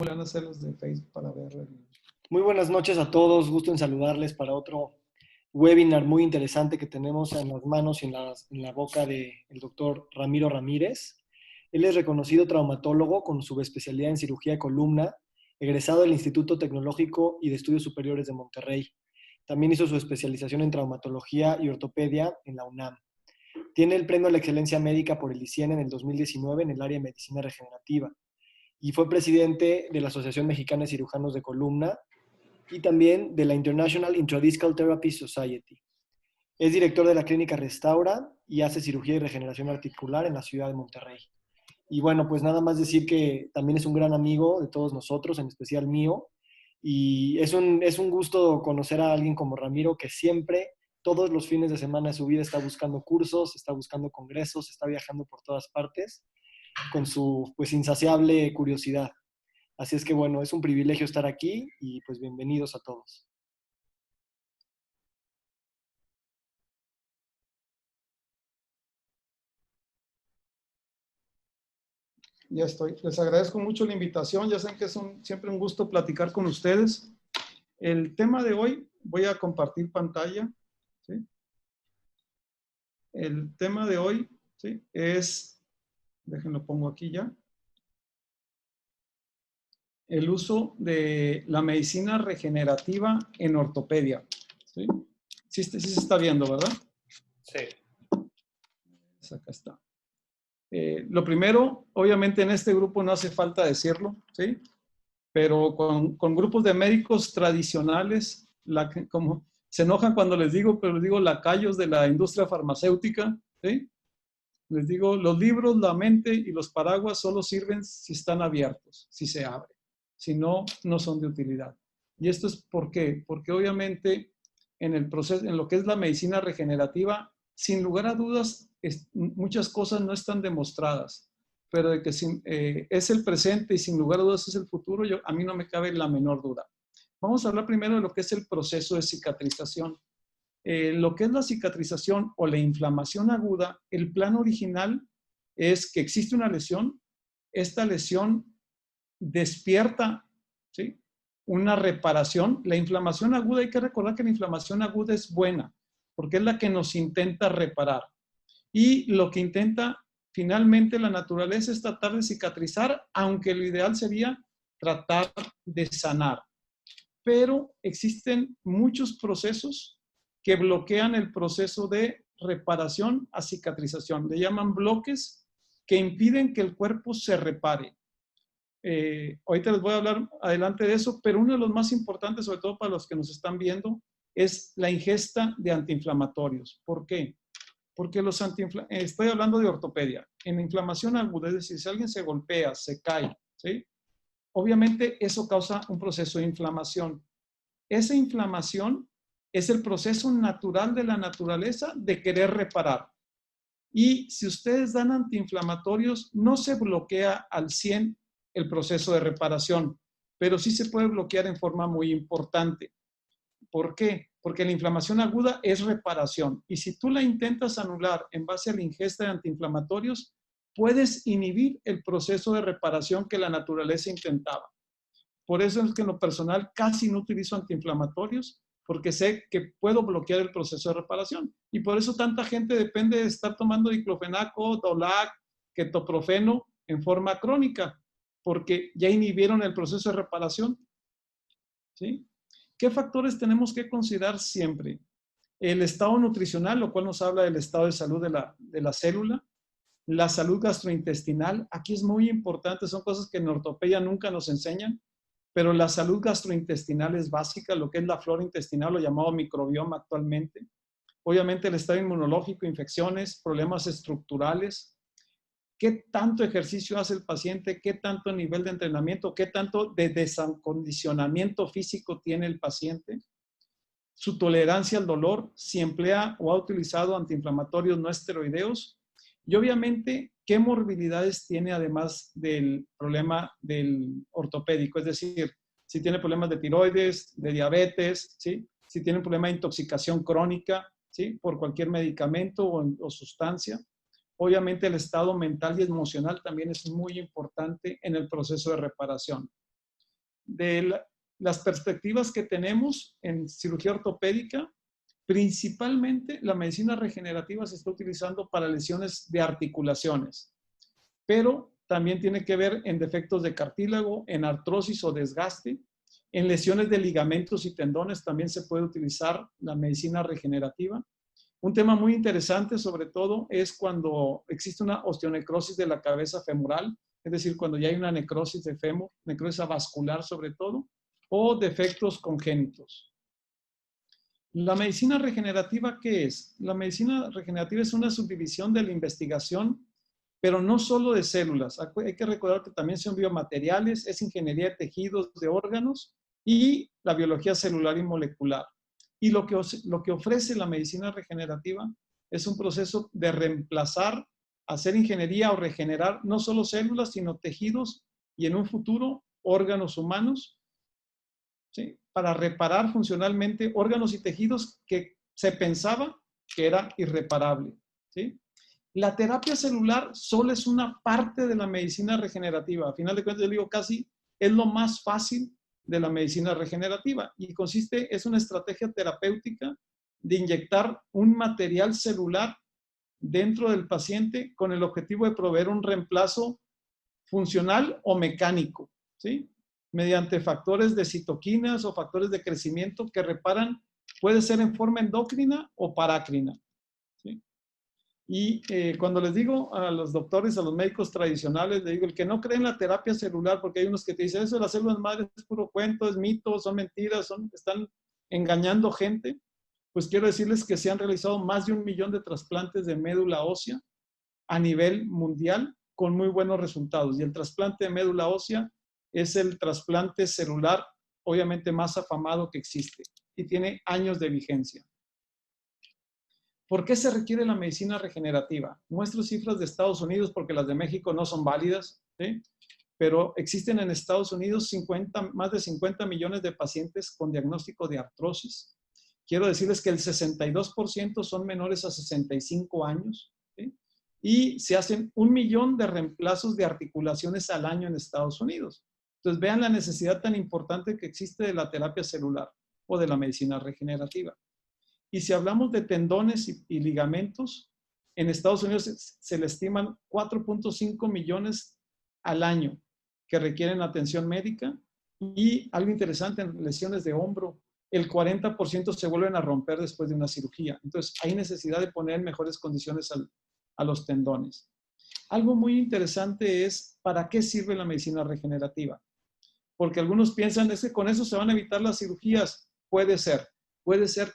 Van a hacer los de Facebook para ver Muy buenas noches a todos, gusto en saludarles para otro webinar muy interesante que tenemos en las manos y en la boca del doctor Ramiro Ramírez. Él es reconocido traumatólogo con subespecialidad en cirugía de columna, egresado del Instituto Tecnológico y de Estudios Superiores de Monterrey. También hizo su especialización en traumatología y ortopedia en la UNAM. Tiene el premio a la excelencia médica por el ICIEN en el 2019 en el área de medicina regenerativa y fue presidente de la Asociación Mexicana de Cirujanos de Columna y también de la International Intradiscal Therapy Society. Es director de la clínica Restaura y hace cirugía y regeneración articular en la ciudad de Monterrey. Y bueno, pues nada más decir que también es un gran amigo de todos nosotros, en especial mío, y es un gusto conocer a alguien como Ramiro que siempre, todos los fines de semana de su vida está buscando cursos, está buscando congresos, está viajando por todas partes con su pues insaciable curiosidad. Así es que bueno, es un privilegio estar aquí y pues bienvenidos a todos. Ya estoy. Les agradezco mucho la invitación. Ya saben que es siempre un gusto platicar con ustedes. El tema de hoy, voy a compartir pantalla. ¿Sí? El tema de hoy, ¿sí?, es, déjenlo pongo aquí ya, el uso de la medicina regenerativa en ortopedia. ¿Sí? Sí se está viendo, ¿verdad? Sí. Pues acá está. Lo primero, obviamente en este grupo no hace falta decirlo, ¿sí?, pero con grupos de médicos tradicionales, como se enojan cuando les digo, pero les digo lacayos de la industria farmacéutica, ¿sí? Les digo, los libros, la mente y los paraguas solo sirven si están abiertos, si se abren. Si no, no son de utilidad. Y esto es ¿por qué? Porque obviamente en el proceso, en lo que es la medicina regenerativa, sin lugar a dudas, muchas cosas no están demostradas, pero de que es el presente y sin lugar a dudas es el futuro, a mí no me cabe la menor duda. Vamos a hablar primero de lo que es el proceso de cicatrización. Lo que es la cicatrización o la inflamación aguda, el plan original es que existe una lesión, esta lesión despierta, ¿sí?, una reparación. La inflamación aguda, hay que recordar que la inflamación aguda es buena, porque es la que nos intenta reparar. Y lo que intenta finalmente la naturaleza es tratar de cicatrizar, aunque lo ideal sería tratar de sanar. Pero existen muchos procesos que bloquean el proceso de reparación a cicatrización. Le llaman bloques que impiden que el cuerpo se repare. Ahorita les voy a hablar adelante de eso, pero uno de los más importantes, sobre todo para los que nos están viendo, es la ingesta de antiinflamatorios. ¿Por qué? Porque estoy hablando de ortopedia. En inflamación aguda, es decir, si alguien se golpea, se cae, ¿sí?, obviamente eso causa un proceso de inflamación. Esa inflamación es el proceso natural de la naturaleza de querer reparar. Y si ustedes dan antiinflamatorios, no se bloquea al 100 el proceso de reparación, pero sí se puede bloquear en forma muy importante. ¿Por qué? Porque la inflamación aguda es reparación. Y si tú la intentas anular en base a la ingesta de antiinflamatorios, puedes inhibir el proceso de reparación que la naturaleza intentaba. Por eso es que en lo personal casi no utilizo antiinflamatorios, porque sé que puedo bloquear el proceso de reparación. Y por eso tanta gente depende de estar tomando diclofenaco, Dolac, ketoprofeno en forma crónica, porque ya inhibieron el proceso de reparación. ¿Sí? ¿Qué factores tenemos que considerar siempre? El estado nutricional, lo cual nos habla del estado de salud de la célula. La salud gastrointestinal, aquí es muy importante, son cosas que en ortopedia nunca nos enseñan, pero la salud gastrointestinal es básica, lo que es la flora intestinal, lo llamado microbioma actualmente. Obviamente el estado inmunológico, infecciones, problemas estructurales, qué tanto ejercicio hace el paciente, qué tanto nivel de entrenamiento, qué tanto de desacondicionamiento físico tiene el paciente, su tolerancia al dolor, si emplea o ha utilizado antiinflamatorios no esteroideos y obviamente qué morbilidades tiene además del problema del ortopédico, es decir, si tiene problemas de tiroides, de diabetes, ¿sí?, si tiene un problema de intoxicación crónica, ¿sí?, por cualquier medicamento o sustancia. Obviamente el estado mental y emocional también es muy importante en el proceso de reparación. de las perspectivas que tenemos en cirugía ortopédica, principalmente la medicina regenerativa se está utilizando para lesiones de articulaciones, pero también tiene que ver en defectos de cartílago, en artrosis o desgaste. En lesiones de ligamentos y tendones también se puede utilizar la medicina regenerativa. Un tema muy interesante, sobre todo, es cuando existe una osteonecrosis de la cabeza femoral, es decir, cuando ya hay una necrosis de fémur, necrosis vascular sobre todo, o defectos congénitos. La medicina regenerativa, ¿qué es? La medicina regenerativa es una subdivisión de la investigación, pero no solo de células. Hay que recordar que también son biomateriales, es ingeniería de tejidos, de órganos y la biología celular y molecular. Y lo que ofrece la medicina regenerativa es un proceso de reemplazar, hacer ingeniería o regenerar no solo células, sino tejidos y en un futuro órganos humanos, ¿sí? Para reparar funcionalmente órganos y tejidos que se pensaba que era irreparable, ¿sí? La terapia celular solo es una parte de la medicina regenerativa. A final de cuentas, yo digo casi es lo más fácil de la medicina regenerativa y es una estrategia terapéutica de inyectar un material celular dentro del paciente con el objetivo de proveer un reemplazo funcional o mecánico, ¿sí? Mediante factores de citoquinas o factores de crecimiento que reparan, puede ser en forma endocrina o parácrina, ¿sí? Y cuando les digo a los doctores, a los médicos tradicionales, les digo, el que no cree en la terapia celular, porque hay unos que te dicen, eso de las células madres es puro cuento, es mito, son mentiras, están engañando gente, pues quiero decirles que se han realizado más de 1 millón de trasplantes de médula ósea a nivel mundial con muy buenos resultados. Y el trasplante de médula ósea es el trasplante celular, obviamente más afamado que existe y tiene años de vigencia. ¿Por qué se requiere la medicina regenerativa? Muestro cifras de Estados Unidos porque las de México no son válidas, ¿sí? Pero existen en Estados Unidos más de 50 millones de pacientes con diagnóstico de artrosis. Quiero decirles que el 62% son menores a 65 años, ¿sí? Y se hacen 1 millón de reemplazos de articulaciones al año en Estados Unidos. Entonces, vean la necesidad tan importante que existe de la terapia celular o de la medicina regenerativa. Y si hablamos de tendones y ligamentos, en Estados Unidos se le estiman 4.5 millones al año que requieren atención médica. Y algo interesante, en lesiones de hombro, el 40% se vuelven a romper después de una cirugía. Entonces, hay necesidad de poner en mejores condiciones a los tendones. Algo muy interesante es, ¿para qué sirve la medicina regenerativa? Porque algunos piensan, es que con eso se van a evitar las cirugías. Puede ser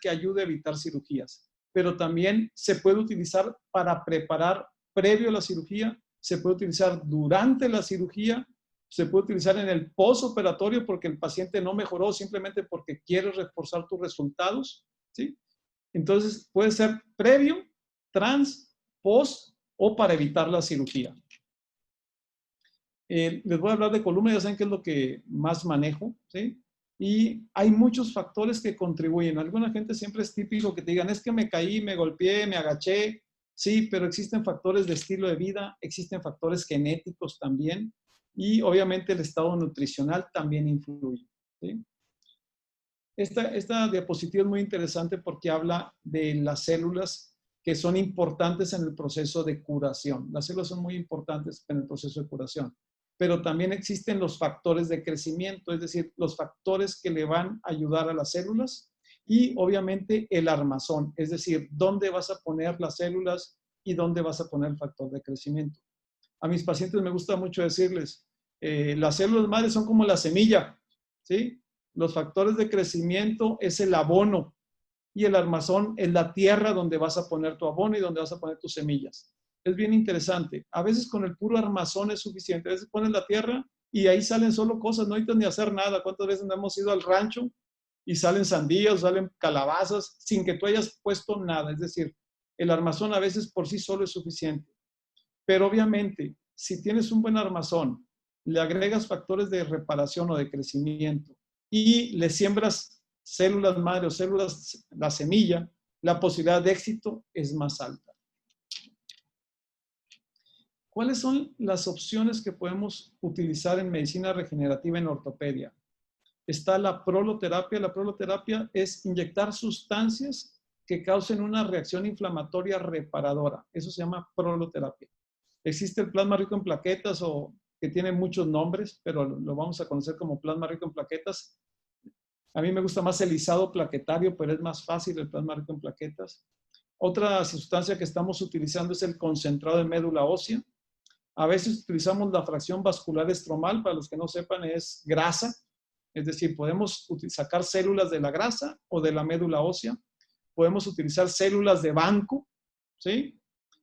que ayude a evitar cirugías, pero también se puede utilizar para preparar previo a la cirugía, se puede utilizar durante la cirugía, se puede utilizar en el postoperatorio porque el paciente no mejoró simplemente porque quiere reforzar tus resultados, ¿sí? Entonces puede ser previo, trans, post o para evitar la cirugía. Les voy a hablar de columna, ya saben que es lo que más manejo, ¿sí? Y hay muchos factores que contribuyen. Alguna gente siempre es típico que te digan, es que me caí, me golpeé, me agaché. Sí, pero existen factores de estilo de vida, existen factores genéticos también y obviamente el estado nutricional también influye, ¿sí? Esta diapositiva es muy interesante porque habla de las células que son importantes en el proceso de curación. Las células son muy importantes en el proceso de curación, pero también existen los factores de crecimiento, es decir, los factores que le van a ayudar a las células y obviamente el armazón, es decir, dónde vas a poner las células y dónde vas a poner el factor de crecimiento. A mis pacientes me gusta mucho decirles, las células madres son como la semilla, ¿sí? Los factores de crecimiento es el abono y el armazón es la tierra donde vas a poner tu abono y donde vas a poner tus semillas. Es bien interesante. A veces con el puro armazón es suficiente. A veces pones la tierra y ahí salen solo cosas, no necesitas ni hacer nada. ¿Cuántas veces no hemos ido al rancho y salen sandías, salen calabazas sin que tú hayas puesto nada? Es decir, el armazón a veces por sí solo es suficiente. Pero obviamente, si tienes un buen armazón, le agregas factores de reparación o de crecimiento y le siembras células madre o células, la semilla, la posibilidad de éxito es más alta. ¿Cuáles son las opciones que podemos utilizar en medicina regenerativa en ortopedia? está la proloterapia. La proloterapia es inyectar sustancias que causen una reacción inflamatoria reparadora. Eso se llama proloterapia. Existe el plasma rico en plaquetas, o que tiene muchos nombres, pero lo vamos a conocer como plasma rico en plaquetas. A mí me gusta más el lisado plaquetario, pero es más fácil el plasma rico en plaquetas. Otra sustancia que estamos utilizando es el concentrado de médula ósea. A veces utilizamos la fracción vascular estromal, para los que no sepan, es grasa. Es decir, podemos sacar células de la grasa o de la médula ósea. Podemos utilizar células de banco, ¿sí?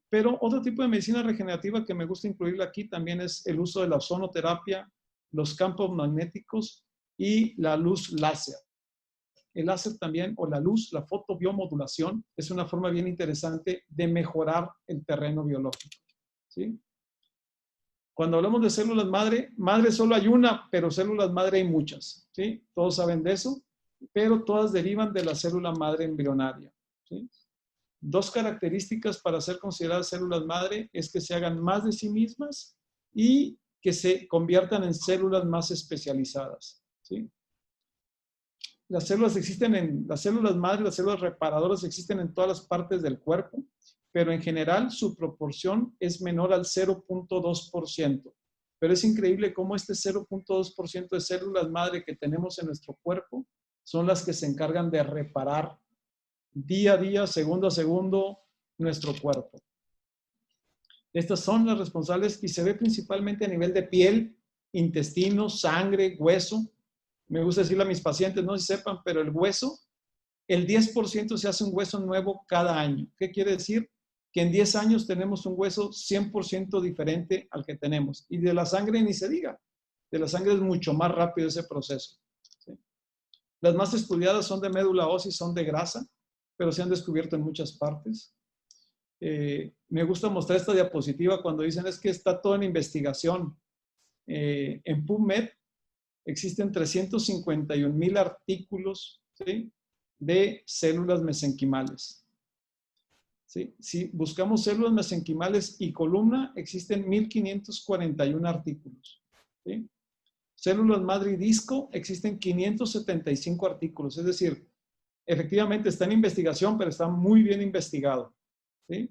Pero otro tipo de medicina regenerativa que me gusta incluir aquí también es el uso de la ozonoterapia, los campos magnéticos y la luz láser. El láser también, o la luz, la fotobiomodulación, es una forma bien interesante de mejorar el terreno biológico, ¿sí? Cuando hablamos de células madre, madre solo hay una, pero células madre hay muchas, ¿sí? Todos saben de eso, pero todas derivan de la célula madre embrionaria, ¿sí? Dos características para ser consideradas células madre es que se hagan más de sí mismas y que se conviertan en células más especializadas, ¿sí? Las células las células madre, las células reparadoras existen en todas las partes del cuerpo, pero en general su proporción es menor al 0.2%. Pero es increíble cómo este 0.2% de células madre que tenemos en nuestro cuerpo son las que se encargan de reparar día a día, segundo a segundo, nuestro cuerpo. Estas son las responsables y se ve principalmente a nivel de piel, intestino, sangre, hueso. Me gusta decirle a mis pacientes, no sé si sepan, pero el hueso, el 10% se hace un hueso nuevo cada año. ¿Qué quiere decir? Que en 10 años tenemos un hueso 100% diferente al que tenemos. Y de la sangre ni se diga. De la sangre es mucho más rápido ese proceso, ¿sí? Las más estudiadas son de médula ósea y son de grasa, pero se han descubierto en muchas partes. Me gusta mostrar esta diapositiva cuando dicen es que está todo en investigación. En PubMed existen 351,000 artículos, ¿sí?, de células mesenquimales, ¿sí? Si buscamos células mesenquimales y columna, existen 1,541 artículos, ¿sí? Células madre y disco, existen 575 artículos. Es decir, efectivamente está en investigación, pero está muy bien investigado, ¿sí?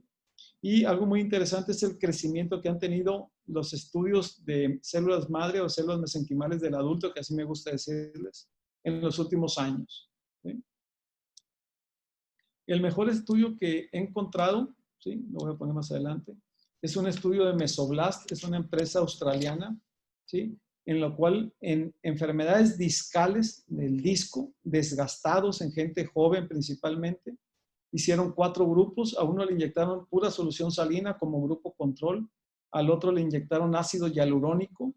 Y algo muy interesante es el crecimiento que han tenido los estudios de células madre o células mesenquimales del adulto, que así me gusta decirles, en los últimos años, ¿sí? El mejor estudio que he encontrado, ¿sí?, lo voy a poner más adelante, es un estudio de Mesoblast, es una empresa australiana, ¿sí?, en lo cual en enfermedades discales del disco, desgastados en gente joven principalmente, hicieron 4 grupos. A uno le inyectaron pura solución salina como grupo control, al otro le inyectaron ácido hialurónico,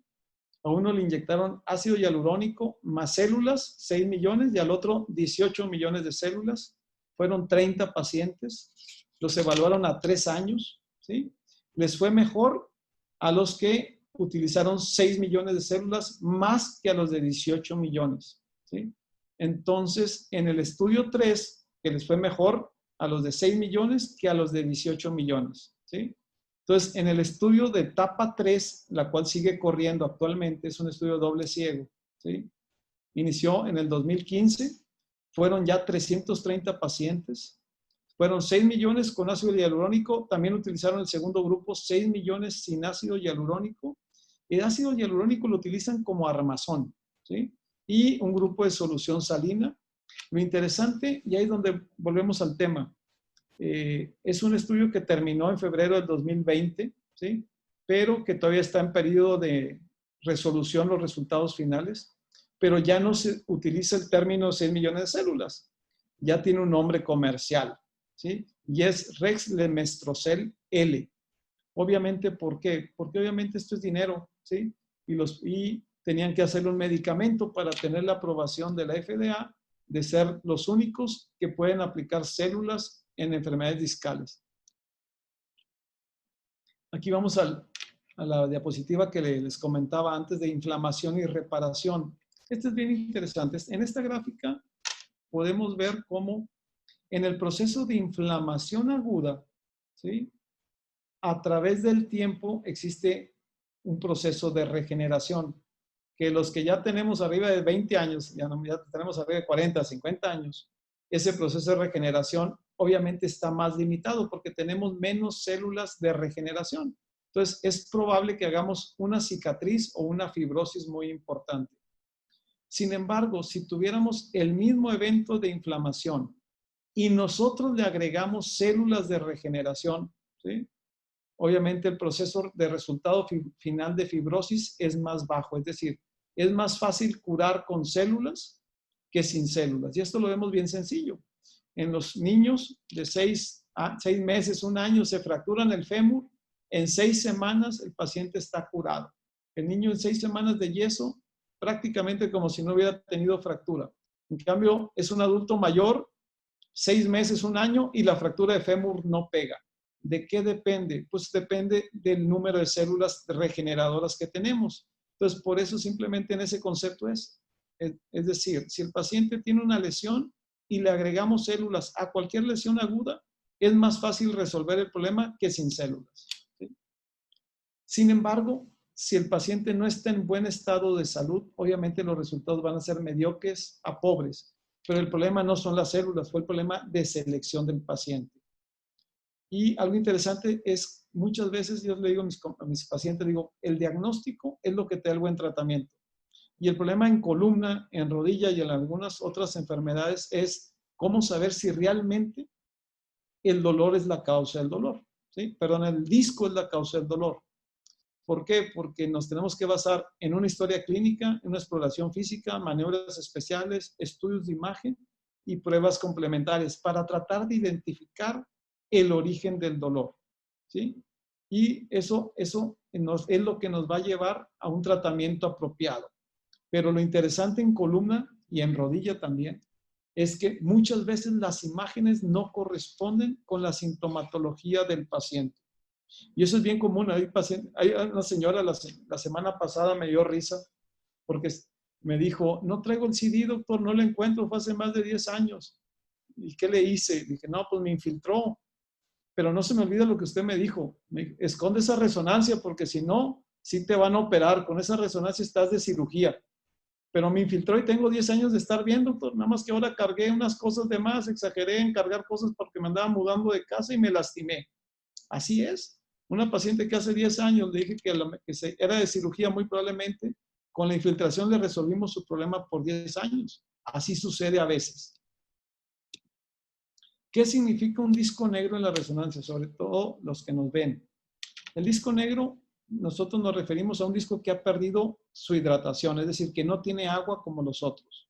a uno le inyectaron ácido hialurónico más células, 6 millones, y al otro 18 millones de células. Fueron 30 pacientes, los evaluaron a 3 años, ¿sí? Les fue mejor a los que utilizaron 6 millones de células más que a los de 18 millones, ¿sí? Entonces, en el estudio 3, que les fue mejor a los de 6 millones que a los de 18 millones, ¿sí? Entonces, en el estudio de etapa 3, la cual sigue corriendo actualmente, es un estudio doble ciego, ¿sí? Inició en el 2015, fueron ya 330 pacientes, fueron 6 millones con ácido hialurónico, también utilizaron el segundo grupo, 6 millones sin ácido hialurónico. El ácido hialurónico lo utilizan como armazón, ¿sí? Y un grupo de solución salina. Lo interesante, y ahí es donde volvemos al tema, es un estudio que terminó en febrero del 2020, ¿sí?, pero que todavía está en periodo de resolución los resultados finales, pero ya no se utiliza el término 6 millones de células, ya tiene un nombre comercial, ¿sí?, y es Rexlemestrocel L. Obviamente, ¿por qué? Porque obviamente esto es dinero, ¿sí? Y tenían que hacer un medicamento para tener la aprobación de la FDA de ser los únicos que pueden aplicar células en enfermedades discales. Aquí vamos a la diapositiva que les comentaba antes de inflamación y reparación. Este es bien interesante. En esta gráfica podemos ver cómo en el proceso de inflamación aguda, ¿sí?, a través del tiempo existe un proceso de regeneración, que los que ya tenemos arriba de 20 años, ya tenemos arriba de 40, 50 años, ese proceso de regeneración obviamente está más limitado porque tenemos menos células de regeneración. Entonces, es probable que hagamos una cicatriz o una fibrosis muy importante. Sin embargo, si tuviéramos el mismo evento de inflamación y nosotros le agregamos células de regeneración, ¿sí? Obviamente el proceso de resultado final de fibrosis es más bajo, es decir, es más fácil curar con células que sin células. Y esto lo vemos bien sencillo. En los niños de 6 meses, 1 año, se fracturan el fémur, en 6 semanas el paciente está curado. El niño en 6 semanas de yeso, prácticamente como si no hubiera tenido fractura. En cambio, es un adulto mayor, 6 meses, 1 año, y la fractura de fémur no pega. ¿De qué depende? Pues depende del número de células regeneradoras que tenemos. Entonces, por eso simplemente en ese concepto es decir, si el paciente tiene una lesión y le agregamos células a cualquier lesión aguda, es más fácil resolver el problema que sin células, ¿sí? Sin embargo, si el paciente no está en buen estado de salud, obviamente los resultados van a ser mediocres a pobres. Pero el problema no son las células, fue el problema de selección del paciente. Y algo interesante es, muchas veces yo le digo a mis pacientes, digo, el diagnóstico es lo que te da el buen tratamiento. Y el problema en columna, en rodilla y en algunas otras enfermedades es cómo saber si realmente el dolor es la causa del dolor, ¿sí? Perdón, el disco es la causa del dolor. ¿Por qué? Porque nos tenemos que basar en una historia clínica, en una exploración física, maniobras especiales, estudios de imagen y pruebas complementarias para tratar de identificar el origen del dolor, ¿sí? Y eso es lo que nos va a llevar a un tratamiento apropiado. Pero lo interesante en columna y en rodilla también es que muchas veces las imágenes no corresponden con la sintomatología del paciente. Y eso es bien común. Hay una señora la semana pasada me dio risa porque me dijo, no traigo el CD, doctor, no lo encuentro, fue hace más de 10 años. ¿Y qué le hice? Dije, no, pues me infiltró. Pero no se me olvida lo que usted me dijo. Esconde esa resonancia porque si no, sí te van a operar. Con esa resonancia estás de cirugía. Pero me infiltró y tengo 10 años de estar bien, doctor. Nada más que ahora cargué unas cosas de más, exageré en cargar cosas porque me andaba mudando de casa y me lastimé. Así es. Una paciente que hace 10 años le dije que era de cirugía muy probablemente, con la infiltración le resolvimos su problema por 10 años. Así sucede a veces. ¿Qué significa un disco negro en la resonancia? Sobre todo los que nos ven. El disco negro, nosotros nos referimos a un disco que ha perdido su hidratación, es decir, que no tiene agua como los otros.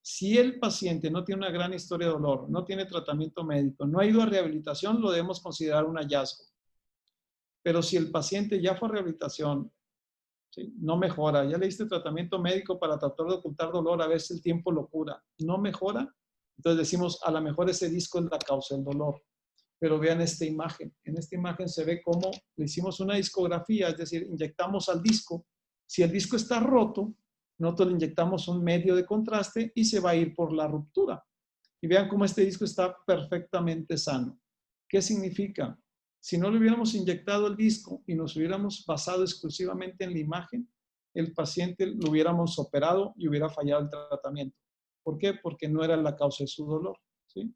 Si el paciente no tiene una gran historia de dolor, no tiene tratamiento médico, no ha ido a rehabilitación, lo debemos considerar un hallazgo. Pero si el paciente ya fue a rehabilitación, ¿sí?, no mejora, ya le diste tratamiento médico para tratar de ocultar dolor, a veces el tiempo lo cura, no mejora, entonces decimos, a lo mejor ese disco es la causa del dolor. Pero vean esta imagen. En esta imagen se ve cómo le hicimos una discografía, es decir, inyectamos al disco. Si el disco está roto, nosotros le inyectamos un medio de contraste y se va a ir por la ruptura. Y vean cómo este disco está perfectamente sano. ¿Qué significa? Si no le hubiéramos inyectado el disco y nos hubiéramos basado exclusivamente en la imagen, el paciente lo hubiéramos operado y hubiera fallado el tratamiento. ¿Por qué? Porque no era la causa de su dolor, ¿sí?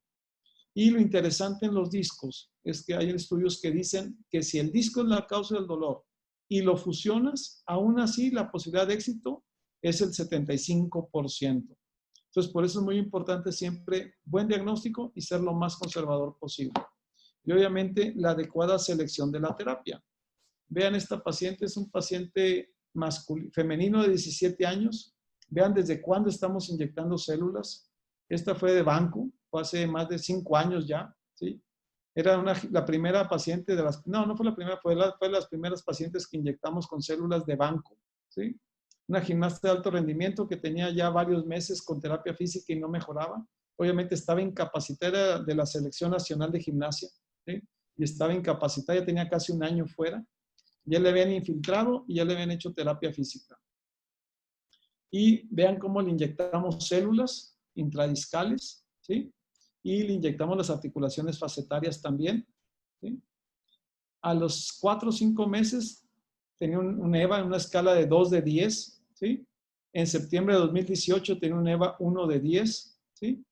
Y lo interesante en los discos es que hay estudios que dicen que si el disco es la causa del dolor y lo fusionas, aún así la posibilidad de éxito es el 75%. Entonces, por eso es muy importante siempre buen diagnóstico y ser lo más conservador posible. Y obviamente la adecuada selección de la terapia. Vean, esta paciente es un paciente femenino de 17 años. Vean desde cuándo estamos inyectando células. Esta fue de banco, fue hace más de 5 años ya, ¿sí? Era la primera paciente de las... No fue la primera, fue de las primeras pacientes que inyectamos con células de banco, ¿sí? Una gimnasta de alto rendimiento que tenía ya varios meses con terapia física y no mejoraba. Obviamente estaba incapacitada de la Selección Nacional de Gimnasia, ¿sí? Y estaba incapacitada, ya tenía casi 1 año fuera. Ya le habían infiltrado y ya le habían hecho terapia física. Y vean cómo le inyectamos células intradiscales, ¿sí? Y le inyectamos las articulaciones facetarias también, ¿sí? A los 4 o 5 meses tenía un EVA en una escala de 2 de 10, ¿sí? En septiembre de 2018 tenía un EVA 1 de 10, ¿sí?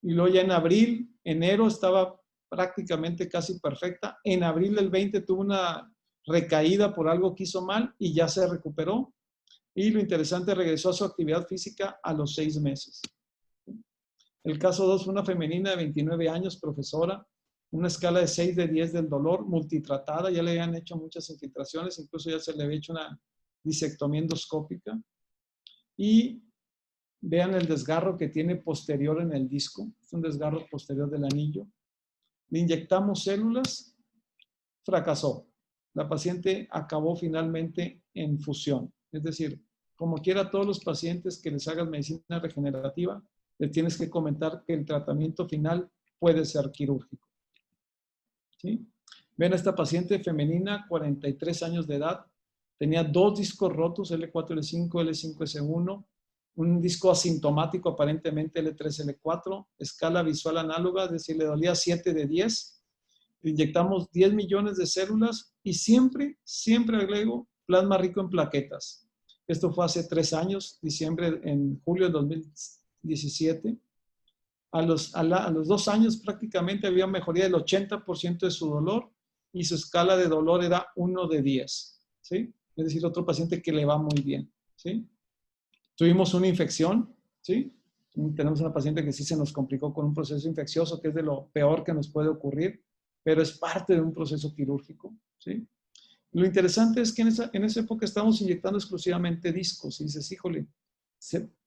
Y luego ya en abril, enero estaba prácticamente casi perfecta. En abril del 20 tuvo una recaída por algo que hizo mal y ya se recuperó. Y lo interesante, regresó a su actividad física a los 6 meses. El caso 2 fue una femenina de 29 años, profesora, una escala de 6 de 10 del dolor, multitratada, ya le habían hecho muchas infiltraciones, incluso ya se le había hecho una disectomía endoscópica. Y vean el desgarro que tiene posterior en el disco, es un desgarro posterior del anillo. Le inyectamos células, fracasó. La paciente acabó finalmente en fusión. Es decir, como quiera todos los pacientes que les hagas medicina regenerativa, les tienes que comentar que el tratamiento final puede ser quirúrgico. ¿Sí? Ven a esta paciente femenina, 43 años de edad, tenía 2 discos rotos, L4, L5, L5S1, un disco asintomático aparentemente L3, L4, escala visual análoga, es decir, le dolía 7 de 10, le inyectamos 10 millones de células y siempre agrego plasma rico en plaquetas. Esto fue hace 3 años, en julio de 2017. A los 2 años prácticamente había mejoría del 80% de su dolor y su escala de dolor era 1 de 10, ¿sí? Es decir, otro paciente que le va muy bien, ¿sí? Tuvimos una infección, ¿sí? Tenemos una paciente que sí se nos complicó con un proceso infeccioso, que es de lo peor que nos puede ocurrir, pero es parte de un proceso quirúrgico, ¿sí? Lo interesante es que en esa época estábamos inyectando exclusivamente discos y dices, híjole,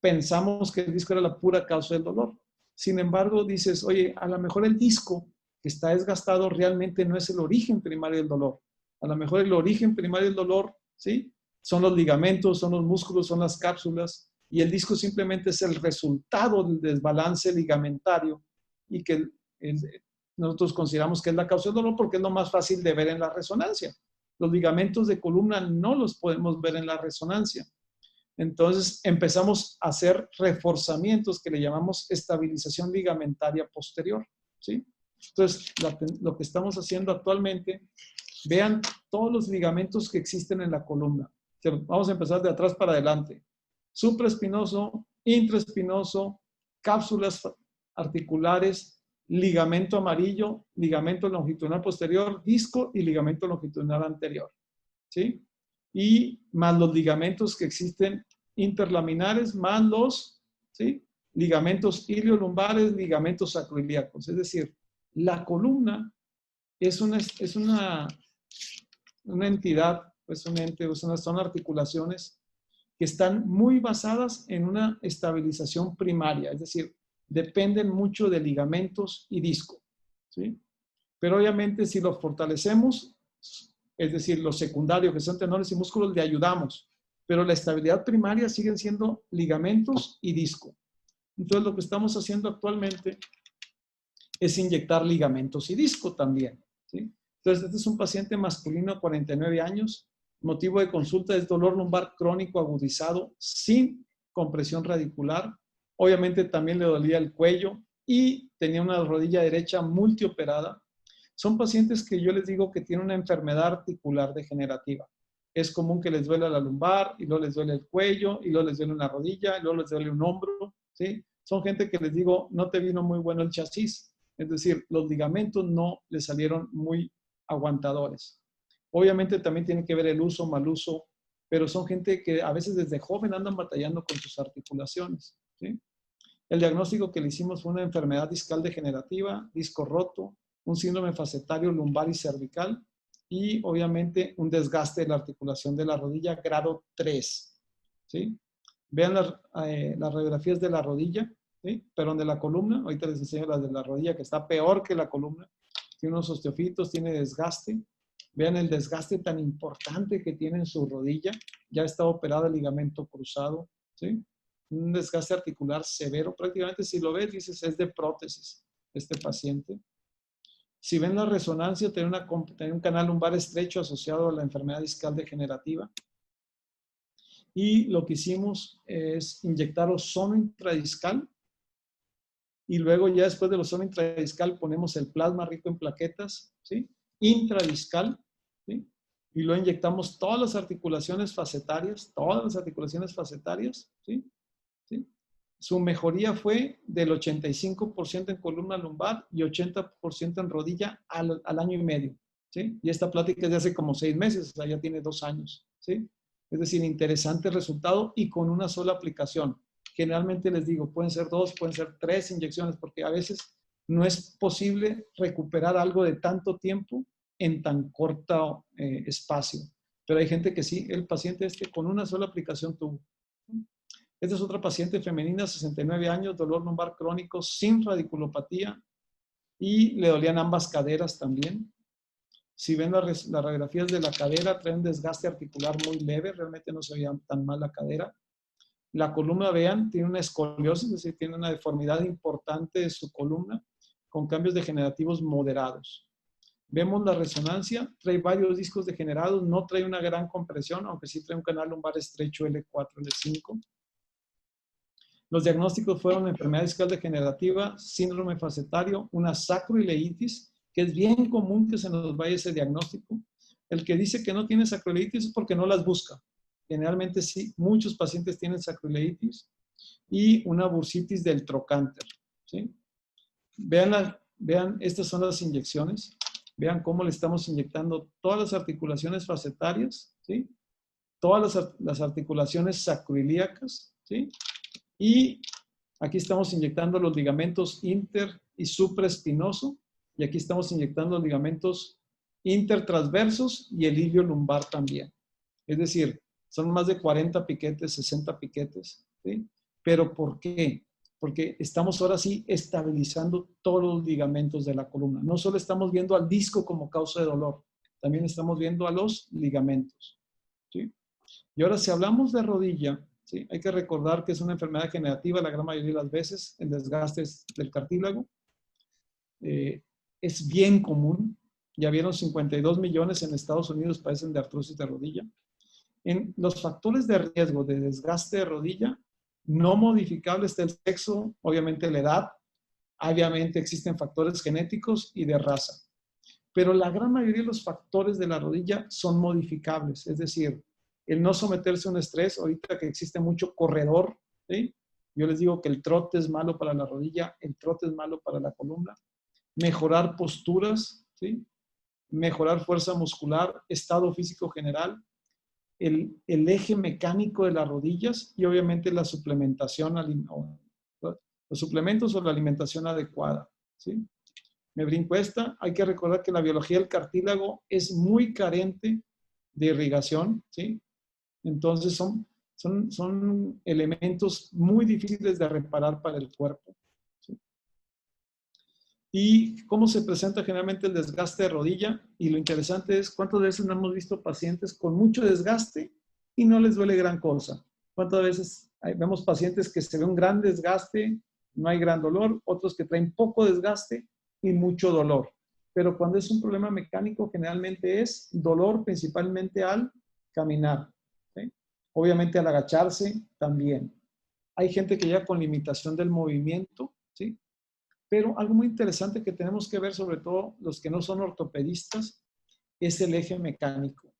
pensamos que el disco era la pura causa del dolor. Sin embargo, dices, oye, a lo mejor el disco que está desgastado realmente no es el origen primario del dolor. A lo mejor el origen primario del dolor, ¿sí? Son los ligamentos, son los músculos, son las cápsulas, y el disco simplemente es el resultado del desbalance ligamentario y que nosotros consideramos que es la causa del dolor porque es lo más fácil de ver en la resonancia. Los ligamentos de columna no los podemos ver en la resonancia. Entonces empezamos a hacer reforzamientos que le llamamos estabilización ligamentaria posterior, ¿sí? Entonces, lo que estamos haciendo actualmente, vean todos los ligamentos que existen en la columna. Vamos a empezar de atrás para adelante. Supraespinoso, intraespinoso, cápsulas articulares, ligamento amarillo, ligamento longitudinal posterior, disco y ligamento longitudinal anterior, ¿sí? Y más los ligamentos que existen interlaminares, más los, ¿sí? Ligamentos iliolumbares, ligamentos sacroiliacos. Es decir, la columna es una entidad, pues un ente, son articulaciones que están muy basadas en una estabilización primaria, es decir, dependen mucho de ligamentos y disco, ¿sí? Pero obviamente si los fortalecemos, es decir, los secundarios que son tendones y músculos, le ayudamos, pero la estabilidad primaria siguen siendo ligamentos y disco. Entonces lo que estamos haciendo actualmente es inyectar ligamentos y disco también, ¿sí? Entonces este es un paciente masculino de 49 años, motivo de consulta es dolor lumbar crónico agudizado sin compresión radicular, obviamente también le dolía el cuello y tenía una rodilla derecha multioperada. Son pacientes que yo les digo que tienen una enfermedad articular degenerativa. Es común que les duela la lumbar, y luego les duele el cuello, y luego les duele una rodilla, y luego les duele un hombro, ¿sí? Son gente que les digo, no te vino muy bueno el chasis. Es decir, los ligamentos no les salieron muy aguantadores. Obviamente también tiene que ver el uso, mal uso, pero son gente que a veces desde joven andan batallando con sus articulaciones, ¿sí? El diagnóstico que le hicimos fue una enfermedad discal degenerativa, disco roto, un síndrome facetario lumbar y cervical y obviamente un desgaste de la articulación de la rodilla grado 3, ¿sí? Vean las radiografías de la rodilla, ¿sí? Perdón, de la columna. Ahorita les enseño las de la rodilla, que está peor que la columna. Tiene unos osteofitos, tiene desgaste. Vean el desgaste tan importante que tiene en su rodilla. Ya está operado el ligamento cruzado, ¿sí? Un desgaste articular severo. Prácticamente si lo ves, dices, es de prótesis este paciente. Si ven la resonancia, tiene un canal lumbar estrecho asociado a la enfermedad discal degenerativa. Y lo que hicimos es inyectar ozono intradiscal y luego ya después del ozono intradiscal ponemos el plasma rico en plaquetas, ¿sí? Intradiscal, ¿sí? y luego inyectamos todas las articulaciones facetarias, ¿sí? ¿Sí? Su mejoría fue del 85% en columna lumbar y 80% en rodilla al año y medio, ¿sí? Y esta plática es de hace como 6 meses, o sea, ya tiene 2 años, ¿sí? Es decir, interesante resultado y con una sola aplicación. Generalmente les digo, pueden ser 2, pueden ser 3 inyecciones, porque a veces no es posible recuperar algo de tanto tiempo en tan corto espacio. Pero hay gente que sí, el paciente con una sola aplicación tuvo. Esta es otra paciente femenina, 69 años, dolor lumbar crónico, sin radiculopatía y le dolían ambas caderas también. Si ven las radiografías de la cadera, trae un desgaste articular muy leve, realmente no se veía tan mal la cadera. La columna, vean, tiene una escoliosis, es decir, tiene una deformidad importante de su columna con cambios degenerativos moderados. Vemos la resonancia, trae varios discos degenerados, no trae una gran compresión, aunque sí trae un canal lumbar estrecho L4, L5. Los diagnósticos fueron enfermedad discal degenerativa, síndrome facetario, una sacroileitis, que es bien común que se nos vaya ese diagnóstico. El que dice que no tiene sacroileitis es porque no las busca. Generalmente sí, muchos pacientes tienen sacroileitis y una bursitis del trocánter, ¿sí? Vean, estas son las inyecciones. Vean cómo le estamos inyectando todas las articulaciones facetarias, ¿sí? Todas las articulaciones sacroiliacas, ¿sí? Y aquí estamos inyectando los ligamentos inter y supraespinoso. Y aquí estamos inyectando los ligamentos intertransversos y el ilio lumbar también. Es decir, son más de 40 piquetes, 60 piquetes, ¿sí? ¿Pero por qué? Porque estamos ahora sí estabilizando todos los ligamentos de la columna. No solo estamos viendo al disco como causa de dolor, también estamos viendo a los ligamentos, ¿sí? Y ahora, si hablamos de rodilla, ¿sí? Hay que recordar que es una enfermedad degenerativa la gran mayoría de las veces, el desgaste del cartílago. Es bien común. Ya vieron, 52 millones en Estados Unidos padecen de artrosis de rodilla. En los factores de riesgo de desgaste de rodilla, no modificables del sexo, obviamente la edad, obviamente existen factores genéticos y de raza. Pero la gran mayoría de los factores de la rodilla son modificables, es decir, el no someterse a un estrés, ahorita que existe mucho corredor, ¿sí? Yo les digo que el trote es malo para la rodilla, el trote es malo para la columna. Mejorar posturas, ¿sí? Mejorar fuerza muscular, estado físico general, el eje mecánico de las rodillas y obviamente la suplementación, los suplementos o la alimentación adecuada, ¿sí? Me brinco esta. Hay que recordar que la biología del cartílago es muy carente de irrigación, ¿sí? Entonces son elementos muy difíciles de reparar para el cuerpo, ¿sí? ¿Y cómo se presenta generalmente el desgaste de rodilla? Y lo interesante es cuántas veces no hemos visto pacientes con mucho desgaste y no les duele gran cosa. ¿Cuántas veces vemos pacientes que se ve un gran desgaste, no hay gran dolor, otros que traen poco desgaste y mucho dolor? Pero cuando es un problema mecánico, generalmente es dolor principalmente al caminar, ¿sí? Obviamente al agacharse también. Hay gente que llega con limitación del movimiento, ¿sí? Pero algo muy interesante que tenemos que ver, sobre todo los que no son ortopedistas, es el eje mecánico.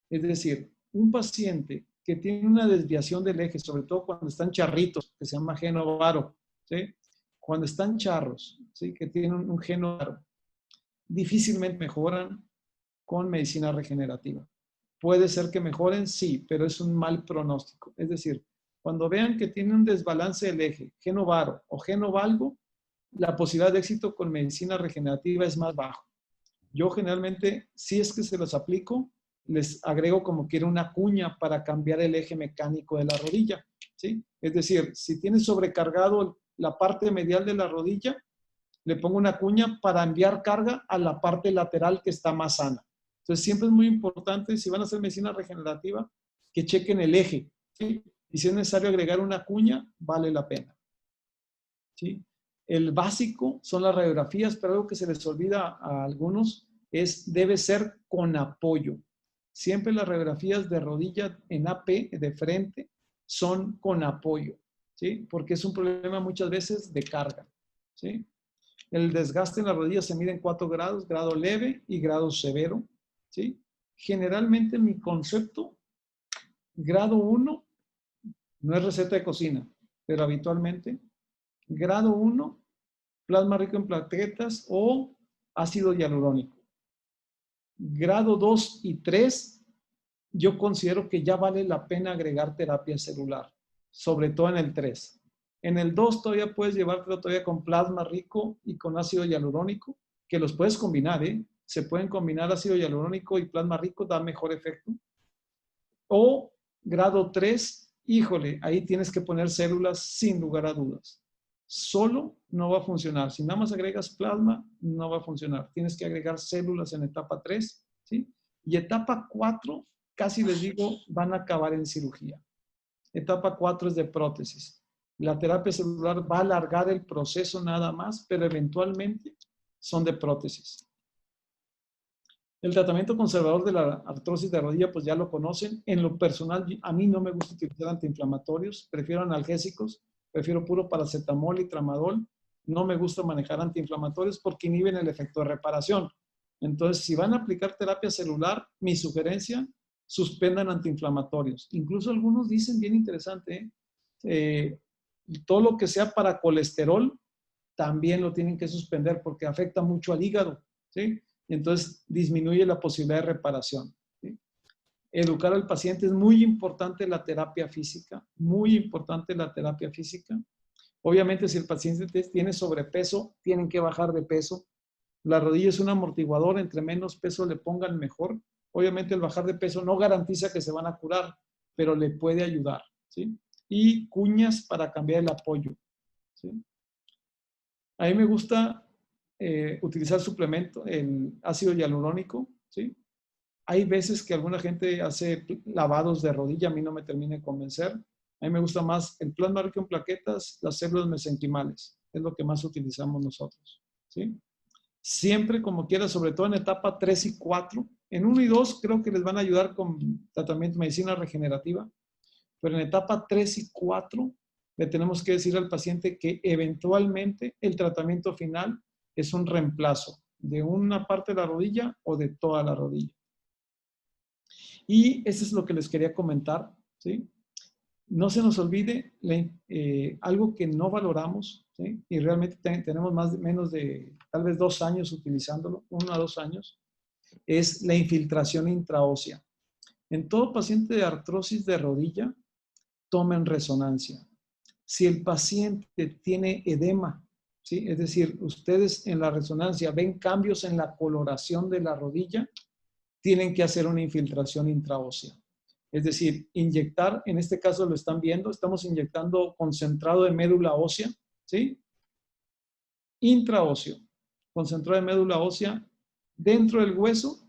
Es decir, un paciente que tiene una desviación del eje, sobre todo cuando están charritos, que se llama geno varo, ¿sí? Cuando están charros, ¿sí? Que tienen un geno varo, difícilmente mejoran con medicina regenerativa. Puede ser que mejoren, sí, pero es un mal pronóstico. Es decir, cuando vean que tienen un desbalance del eje, geno varo o geno valgo, la posibilidad de éxito con medicina regenerativa es más bajo. Yo generalmente, si es que se los aplico, les agrego como quiera una cuña para cambiar el eje mecánico de la rodilla, ¿sí? Es decir, si tiene sobrecargado la parte medial de la rodilla, le pongo una cuña para enviar carga a la parte lateral que está más sana. Entonces, siempre es muy importante, si van a hacer medicina regenerativa, que chequen el eje, ¿sí? Y si es necesario agregar una cuña, vale la pena, ¿sí? El básico son las radiografías, pero algo que se les olvida a algunos es, debe ser con apoyo. Siempre las radiografías de rodilla en AP, de frente, son con apoyo, ¿sí? Porque es un problema muchas veces de carga, ¿sí? El desgaste en la rodilla se mide en 4 grados, grado leve y grado severo, ¿sí? generalmente mi concepto, grado 1, no es receta de cocina, pero habitualmente, grado 1, plasma rico en plaquetas o ácido hialurónico. Grado 2 y 3, yo considero que ya vale la pena agregar terapia celular, sobre todo en el 3. En el 2 todavía puedes llevártelo todavía con plasma rico y con ácido hialurónico, que los puedes combinar, ¿eh? Se pueden combinar ácido hialurónico y plasma rico, da mejor efecto. O grado 3, híjole, ahí tienes que poner células sin lugar a dudas. Solo no va a funcionar. Si nada más agregas plasma, no va a funcionar. Tienes que agregar células en etapa 3, ¿sí? Y etapa 4, casi les digo, van a acabar en cirugía. Etapa 4 es de prótesis. La terapia celular va a alargar el proceso nada más, pero eventualmente son de prótesis. El tratamiento conservador de la artrosis de rodilla, pues ya lo conocen. En lo personal, a mí no me gusta utilizar antiinflamatorios, prefiero analgésicos, prefiero puro paracetamol y tramadol. No me gusta manejar antiinflamatorios porque inhiben el efecto de reparación. Entonces, si van a aplicar terapia celular, mi sugerencia, suspendan antiinflamatorios. Incluso algunos dicen, bien interesante, todo lo que sea para colesterol, también lo tienen que suspender porque afecta mucho al hígado, ¿sí? Entonces disminuye la posibilidad de reparación, ¿sí? Educar al paciente, es muy importante la terapia física, muy importante la terapia física. Obviamente, si el paciente tiene sobrepeso, tienen que bajar de peso. La rodilla es un amortiguador, entre menos peso le pongan mejor. Obviamente el bajar de peso no garantiza que se van a curar, pero le puede ayudar, ¿sí? Y cuñas para cambiar el apoyo, ¿sí? A mí me gusta utilizar suplemento, el ácido hialurónico, ¿sí? Hay veces que alguna gente hace lavados de rodilla, a mí no me termina de convencer. A mí me gusta más el plasma rico en plaquetas, las células mesenquimales, es lo que más utilizamos nosotros, ¿sí? Siempre como quiera, sobre todo en etapa 3 y 4. En 1 y 2 creo que les van a ayudar con tratamiento de medicina regenerativa, pero en etapa 3 y 4 le tenemos que decir al paciente que eventualmente el tratamiento final es un reemplazo de una parte de la rodilla o de toda la rodilla. Y eso es lo que les quería comentar, ¿sí? No se nos olvide algo que no valoramos, ¿sí? Y realmente tenemos menos de tal vez 2 años utilizándolo, 1 a 2 años, es la infiltración intraósea. En todo paciente de artrosis de rodilla, tomen resonancia. Si el paciente tiene edema, ¿sí? Es decir, ustedes en la resonancia ven cambios en la coloración de la rodilla, tienen que hacer una infiltración intraósea. Es decir, inyectar, en este caso lo están viendo, estamos inyectando concentrado de médula ósea, ¿sí? Intraóseo, concentrado de médula ósea dentro del hueso.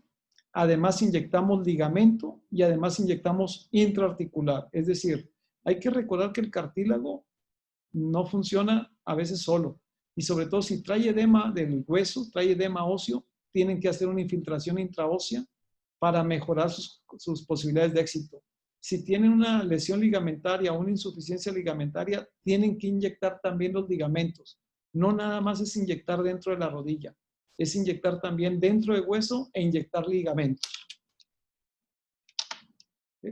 Además inyectamos ligamento y además inyectamos intraarticular. Es decir, hay que recordar que el cartílago no funciona a veces solo. Y sobre todo si trae edema del hueso, trae edema óseo, tienen que hacer una infiltración intraósea para mejorar sus posibilidades de éxito. Si tienen una lesión ligamentaria o una insuficiencia ligamentaria, tienen que inyectar también los ligamentos. No nada más es inyectar dentro de la rodilla, es inyectar también dentro del hueso e inyectar ligamentos.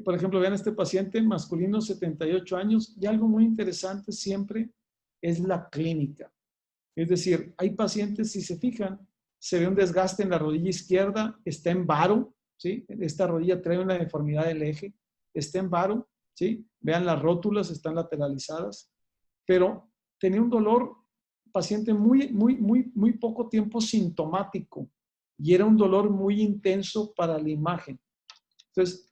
Por ejemplo, vean este paciente masculino, 78 años, y algo muy interesante siempre es la clínica. Es decir, hay pacientes, si se fijan, se ve un desgaste en la rodilla izquierda, está en varo, ¿sí? Esta rodilla trae una deformidad del eje, está en varo, ¿sí? Vean las rótulas, están lateralizadas, pero tenía un dolor, paciente muy poco tiempo sintomático, y era un dolor muy intenso para la imagen. Entonces,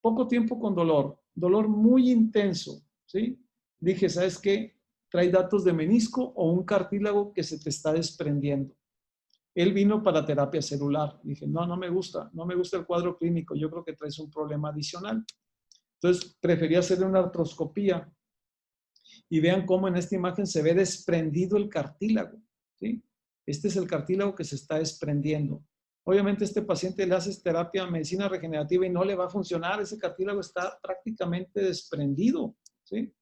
poco tiempo con dolor muy intenso, ¿sí? Dije, ¿sabes qué? Trae datos de menisco o un cartílago que se te está desprendiendo. Él vino para terapia celular. Dije, no me gusta el cuadro clínico, yo creo que traes un problema adicional. Entonces, preferí hacerle una artroscopía y vean cómo en esta imagen se ve desprendido el cartílago, ¿sí? Este es el cartílago que se está desprendiendo. Obviamente este paciente le haces terapia, medicina regenerativa y no le va a funcionar, ese cartílago está prácticamente desprendido, ¿sí?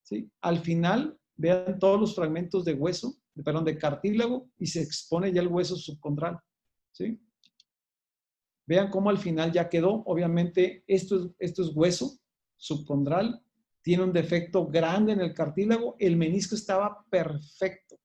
¿Sí? Al final, vean todos los fragmentos de hueso, de cartílago, y se expone ya el hueso subcondral, ¿sí? Vean cómo al final ya quedó. Obviamente, esto es hueso subcondral. Tiene un defecto grande en el cartílago. El menisco estaba perfecto.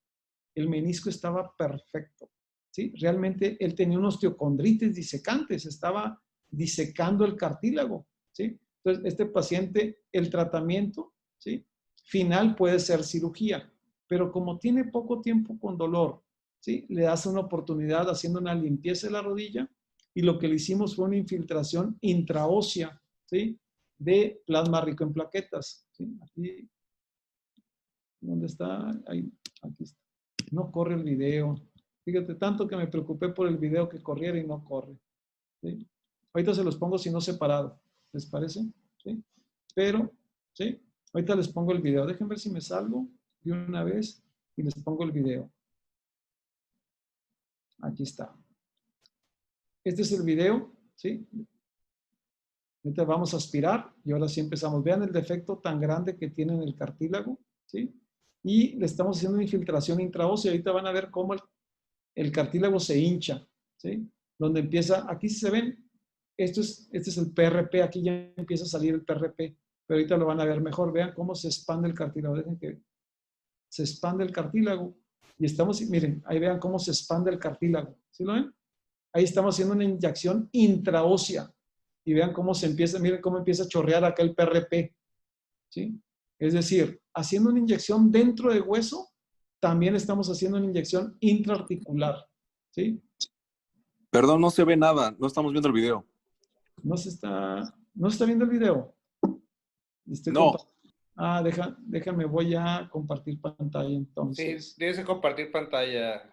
El menisco estaba perfecto. ¿Sí? Realmente él tenía unos osteocondritis disecantes. Estaba disecando el cartílago. ¿Sí? Entonces, este paciente, el tratamiento, ¿sí?, final puede ser cirugía. Pero como tiene poco tiempo con dolor, ¿sí?, le das una oportunidad haciendo una limpieza de la rodilla. Y lo que le hicimos fue una infiltración intraósea, ¿sí?, de plasma rico en plaquetas. ¿Sí? Aquí, ¿dónde está? Ahí, aquí está. No corre el video. Fíjate, tanto que me preocupé por el video que corriera y no corre. ¿Sí? Ahorita se los pongo si no separado. ¿Les parece? ¿Sí? Pero, ¿sí? Ahorita les pongo el video. Dejen ver si me salgo de una vez y les pongo el video. Aquí está. Este es el video, ¿sí? Ahorita vamos a aspirar y ahora sí empezamos. Vean el defecto tan grande que tiene en el cartílago, ¿sí? Y le estamos haciendo una infiltración intraósea. Ahorita van a ver cómo el cartílago se hincha, ¿sí? Donde empieza, aquí se ven, este es el PRP, aquí ya empieza a salir el PRP, pero ahorita lo van a ver mejor. Vean cómo se expande el cartílago. Dejen que se expande el cartílago. Y estamos, miren, ahí vean cómo se expande el cartílago. ¿Sí lo ven? Ahí estamos haciendo una inyección intraósea. Y vean cómo se empieza, miren cómo empieza a chorrear acá el PRP. ¿Sí? Es decir, haciendo una inyección dentro del hueso, también estamos haciendo una inyección intraarticular. ¿Sí? Perdón, no se ve nada. No estamos viendo el video. No se está viendo el video. No. Déjame, voy a compartir pantalla entonces. Sí, debes de compartir pantalla.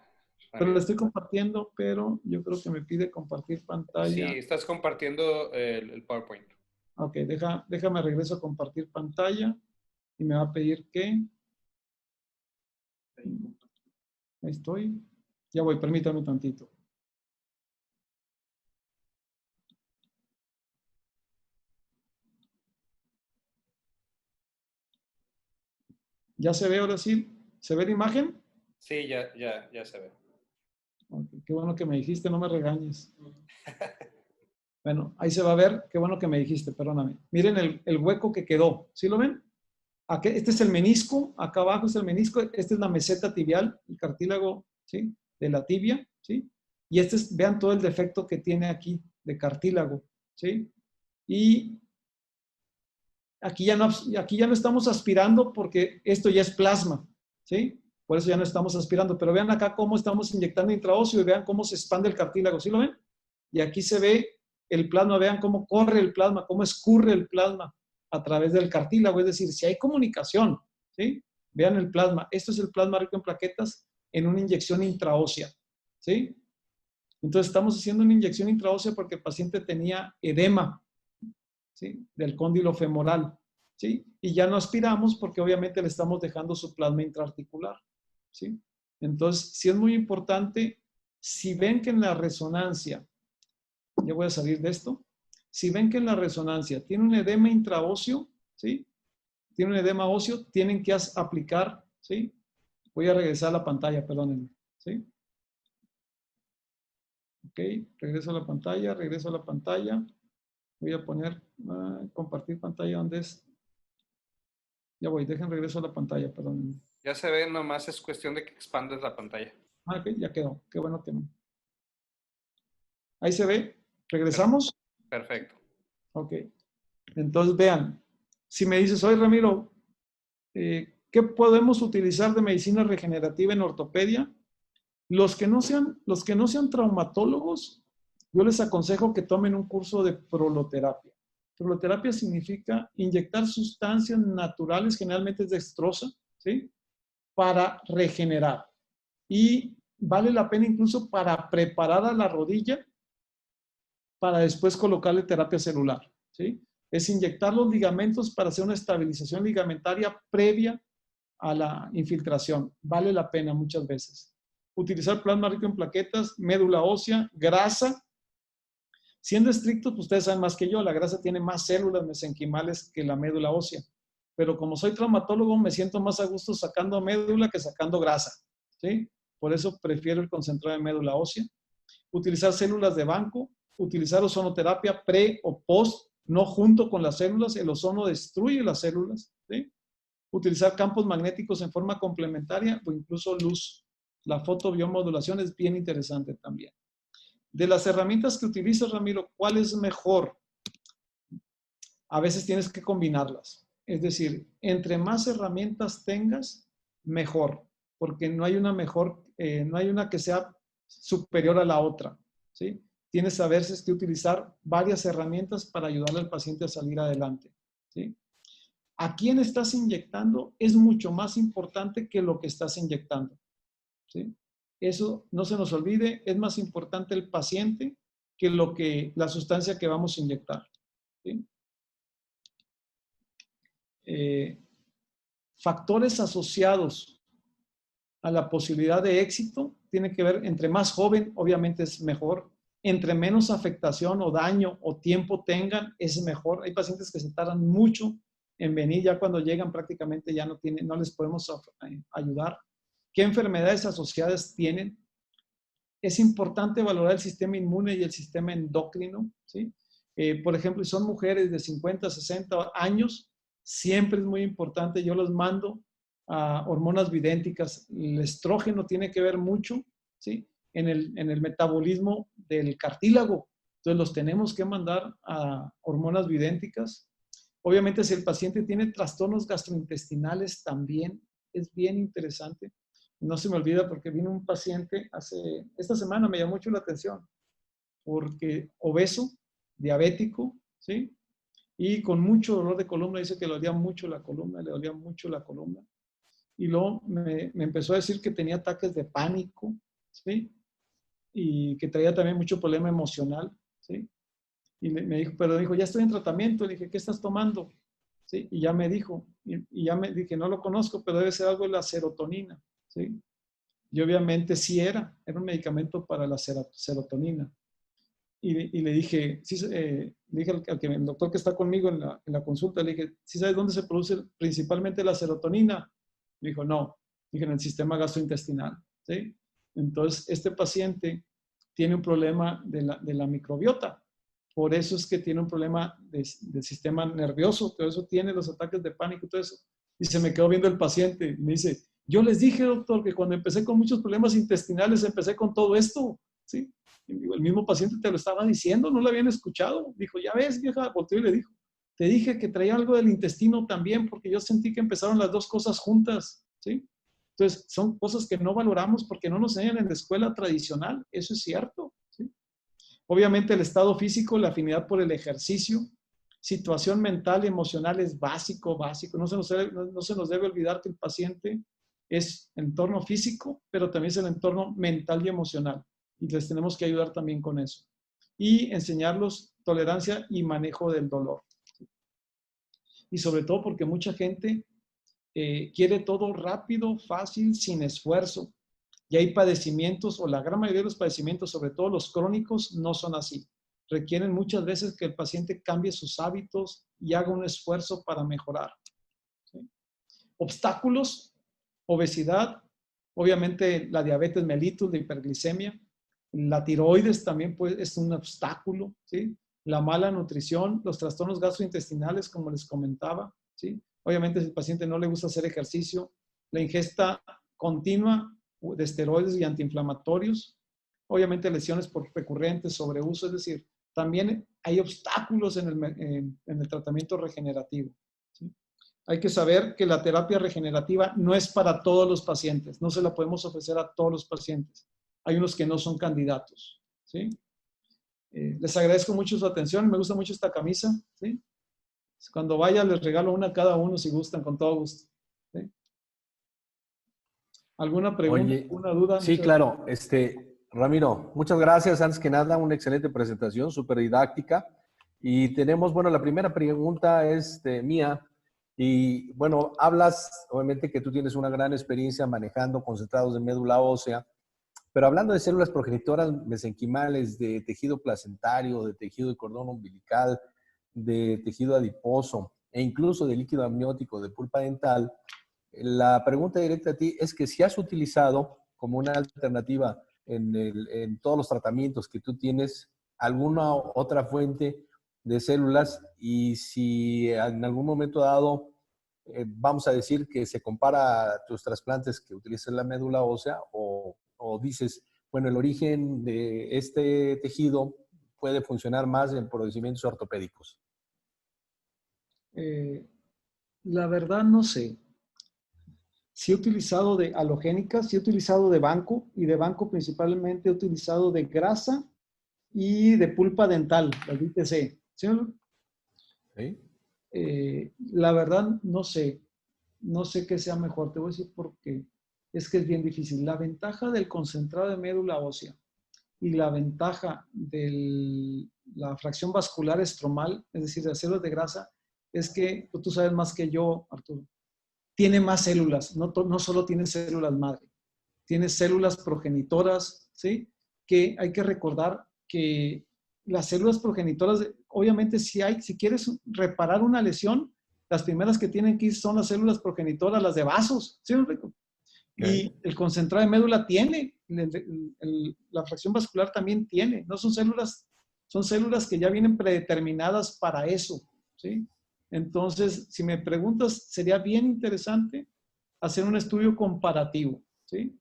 Pero lo estoy compartiendo, pero yo creo que me pide compartir pantalla. Sí, estás compartiendo el PowerPoint. Ok, déjame regreso a compartir pantalla y me va a pedir que... Ahí estoy. Ya voy, permítame un tantito. ¿Ya se ve ahora sí? ¿Se ve la imagen? Sí, ya se ve. Okay, qué bueno que me dijiste, no me regañes. Bueno, ahí se va a ver, qué bueno que me dijiste, perdóname. Miren el hueco que quedó, ¿sí lo ven? Aquí, este es el menisco, acá abajo es el menisco, esta es la meseta tibial, el cartílago, ¿sí?, de la tibia, ¿sí? Y vean todo el defecto que tiene aquí de cartílago, ¿sí? Y aquí ya no estamos aspirando porque esto ya es plasma, ¿sí? Por eso ya no estamos aspirando, pero vean acá cómo estamos inyectando intraóseo y vean cómo se expande el cartílago, ¿sí lo ven? Y aquí se ve el plasma, vean cómo corre el plasma, cómo escurre el plasma a través del cartílago, es decir, si hay comunicación, ¿sí? Vean el plasma, esto es el plasma rico en plaquetas en una inyección intraósea, ¿sí? Entonces estamos haciendo una inyección intraósea porque el paciente tenía edema, ¿sí?, del cóndilo femoral, ¿sí? Y ya no aspiramos porque obviamente le estamos dejando su plasma intraarticular, ¿sí? Entonces, sí es muy importante, si ven que en la resonancia, ya voy a salir de esto, si ven que en la resonancia tiene un edema intraóseo, ¿sí?, tiene un edema óseo, tienen que aplicar, ¿sí? Voy a regresar a la pantalla, perdónenme, ¿sí? Ok, regreso a la pantalla. Voy a poner, compartir pantalla, ¿dónde es? Ya voy, regreso a la pantalla, perdón. Ya se ve, nomás es cuestión de que expandes la pantalla. Ok, ya quedó. Qué bueno que no. Ahí se ve. ¿Regresamos? Perfecto. Ok. Entonces, vean. Si me dices, oye, Ramiro, ¿qué podemos utilizar de medicina regenerativa en ortopedia? Los que no sean traumatólogos, yo les aconsejo que tomen un curso de proloterapia. Proloterapia significa inyectar sustancias naturales, generalmente es dextrosa, ¿sí?, para regenerar. Y vale la pena incluso para preparar a la rodilla para después colocarle terapia celular, ¿sí? Es inyectar los ligamentos para hacer una estabilización ligamentaria previa a la infiltración. Vale la pena muchas veces. Utilizar plasma rico en plaquetas, médula ósea, grasa. Siendo estrictos, pues ustedes saben más que yo, la grasa tiene más células mesenquimales que la médula ósea. Pero como soy traumatólogo, me siento más a gusto sacando médula que sacando grasa, ¿sí? Por eso prefiero el concentrado de médula ósea. Utilizar células de banco. Utilizar ozonoterapia pre o post, no junto con las células. El ozono destruye las células, ¿sí? Utilizar campos magnéticos en forma complementaria o incluso luz. La fotobiomodulación es bien interesante también. De las herramientas que utilizas, Ramiro, ¿cuál es mejor? A veces tienes que combinarlas. Es decir, entre más herramientas tengas, mejor, porque no hay una mejor, no hay una que sea superior a la otra, ¿sí? Tienes a veces que utilizar varias herramientas para ayudarle al paciente a salir adelante, ¿sí? ¿A quién estás inyectando? Es mucho más importante que lo que estás inyectando, ¿sí? Eso no se nos olvide, es más importante el paciente que la sustancia que vamos a inyectar, ¿sí? Factores asociados a la posibilidad de éxito tiene que ver, entre más joven, obviamente es mejor, entre menos afectación o daño o tiempo tengan, es mejor. Hay pacientes que se tardan mucho en venir, ya cuando llegan prácticamente ya no les podemos ayudar. ¿Qué enfermedades asociadas tienen? Es importante valorar el sistema inmune y el sistema endocrino, ¿sí? Por ejemplo, si son mujeres de 50, 60 años, siempre es muy importante, yo los mando a hormonas bidénticas. El estrógeno tiene que ver mucho, ¿sí? en el metabolismo del cartílago. Entonces los tenemos que mandar a hormonas bidénticas. Obviamente si el paciente tiene trastornos gastrointestinales también es bien interesante. No se me olvida porque vino un paciente esta semana me llamó mucho la atención, porque obeso, diabético, ¿sí? Y con mucho dolor de columna, dice que le dolía mucho la columna, le dolía mucho la columna. Y luego me empezó a decir que tenía ataques de pánico, ¿sí? Y que traía también mucho problema emocional, ¿sí? Y me dijo, pero dijo, ya estoy en tratamiento. Le dije, ¿qué estás tomando? ¿Sí? Y ya me dijo, y ya me dije, no lo conozco, pero debe ser algo de la serotonina, ¿sí? Y obviamente sí era un medicamento para la serotonina. Y le dije, sí, le dije al doctor que está conmigo en la consulta, le dije, ¿sí sabes dónde se produce principalmente la serotonina? Me dijo, no. Dije, en el sistema gastrointestinal, ¿sí? Entonces, este paciente tiene un problema de la microbiota. Por eso es que tiene un problema del sistema nervioso, todo eso tiene los ataques de pánico y todo eso. Y se me quedó viendo el paciente y me dice, yo les dije, doctor, que cuando empecé con muchos problemas intestinales, empecé con todo esto, ¿sí? Y digo, el mismo paciente te lo estaba diciendo, no lo habían escuchado. Dijo, ya ves, vieja, volteó y le dijo, te dije que traía algo del intestino también, porque yo sentí que empezaron las dos cosas juntas, ¿sí? Entonces, son cosas que no valoramos porque no nos enseñan en la escuela tradicional, eso es cierto, ¿sí? Obviamente el estado físico, la afinidad por el ejercicio, situación mental y emocional es básico. No se nos debe olvidar que el paciente es entorno físico, pero también es el entorno mental y emocional. Y les tenemos que ayudar también con eso. Y enseñarlos tolerancia y manejo del dolor. Y sobre todo porque mucha gente quiere todo rápido, fácil, sin esfuerzo. Y hay padecimientos, o la gran mayoría de los padecimientos, sobre todo los crónicos, no son así. Requieren muchas veces que el paciente cambie sus hábitos y haga un esfuerzo para mejorar, ¿sí? Obstáculos, obesidad, obviamente la diabetes mellitus, la hiperglicemia, la tiroides también es un obstáculo, ¿sí? La mala nutrición, los trastornos gastrointestinales, como les comentaba, ¿sí? Obviamente si al paciente no le gusta hacer ejercicio, la ingesta continua de esteroides y antiinflamatorios, obviamente lesiones recurrentes, sobreuso, es decir, también hay obstáculos en el tratamiento regenerativo, ¿sí? Hay que saber que la terapia regenerativa no es para todos los pacientes, no se la podemos ofrecer a todos los pacientes. Hay unos que no son candidatos, ¿sí? Les agradezco mucho su atención, me gusta mucho esta camisa, ¿sí? Cuando vaya les regalo una a cada uno si gustan, con todo gusto, ¿sí? ¿Alguna pregunta, Oye, alguna duda? sí, claro. Ramiro, muchas gracias. Antes que nada, una excelente presentación, súper didáctica. Y tenemos, bueno, la primera pregunta es mía. Y bueno, hablas, obviamente, que tú tienes una gran experiencia manejando concentrados de médula ósea, pero hablando de células progenitoras mesenquimales, de tejido placentario, de tejido de cordón umbilical, de tejido adiposo e incluso de líquido amniótico, de pulpa dental, la pregunta directa a ti es que si has utilizado como una alternativa en todos los tratamientos que tú tienes alguna otra fuente de células y si en algún momento dado vamos a decir que se compara a tus trasplantes que utilizan la médula ósea o dices, bueno, el origen de este tejido puede funcionar más en procedimientos ortopédicos. La verdad no sé. Sí he utilizado de halogénicas, sí he utilizado de banco y de banco principalmente he utilizado de grasa y de pulpa dental, las ITC. ¿Sí? ¿Sí? La verdad no sé. No sé qué sea mejor. Te voy a decir por qué. Es que es bien difícil. La ventaja del concentrado de médula ósea y la ventaja de la fracción vascular estromal, es decir, de células de grasa, es que tú sabes más que yo, Arturo. Tiene más células, no solo tiene células madre, tiene células progenitoras, ¿sí? Que hay que recordar que las células progenitoras, obviamente si quieres reparar una lesión, las primeras que tienen que ir son las células progenitoras, las de vasos, ¿sí? Y el concentrado de médula tiene, la fracción vascular también tiene, no son células que ya vienen predeterminadas para eso, ¿sí? Entonces, si me preguntas, sería bien interesante hacer un estudio comparativo, ¿sí?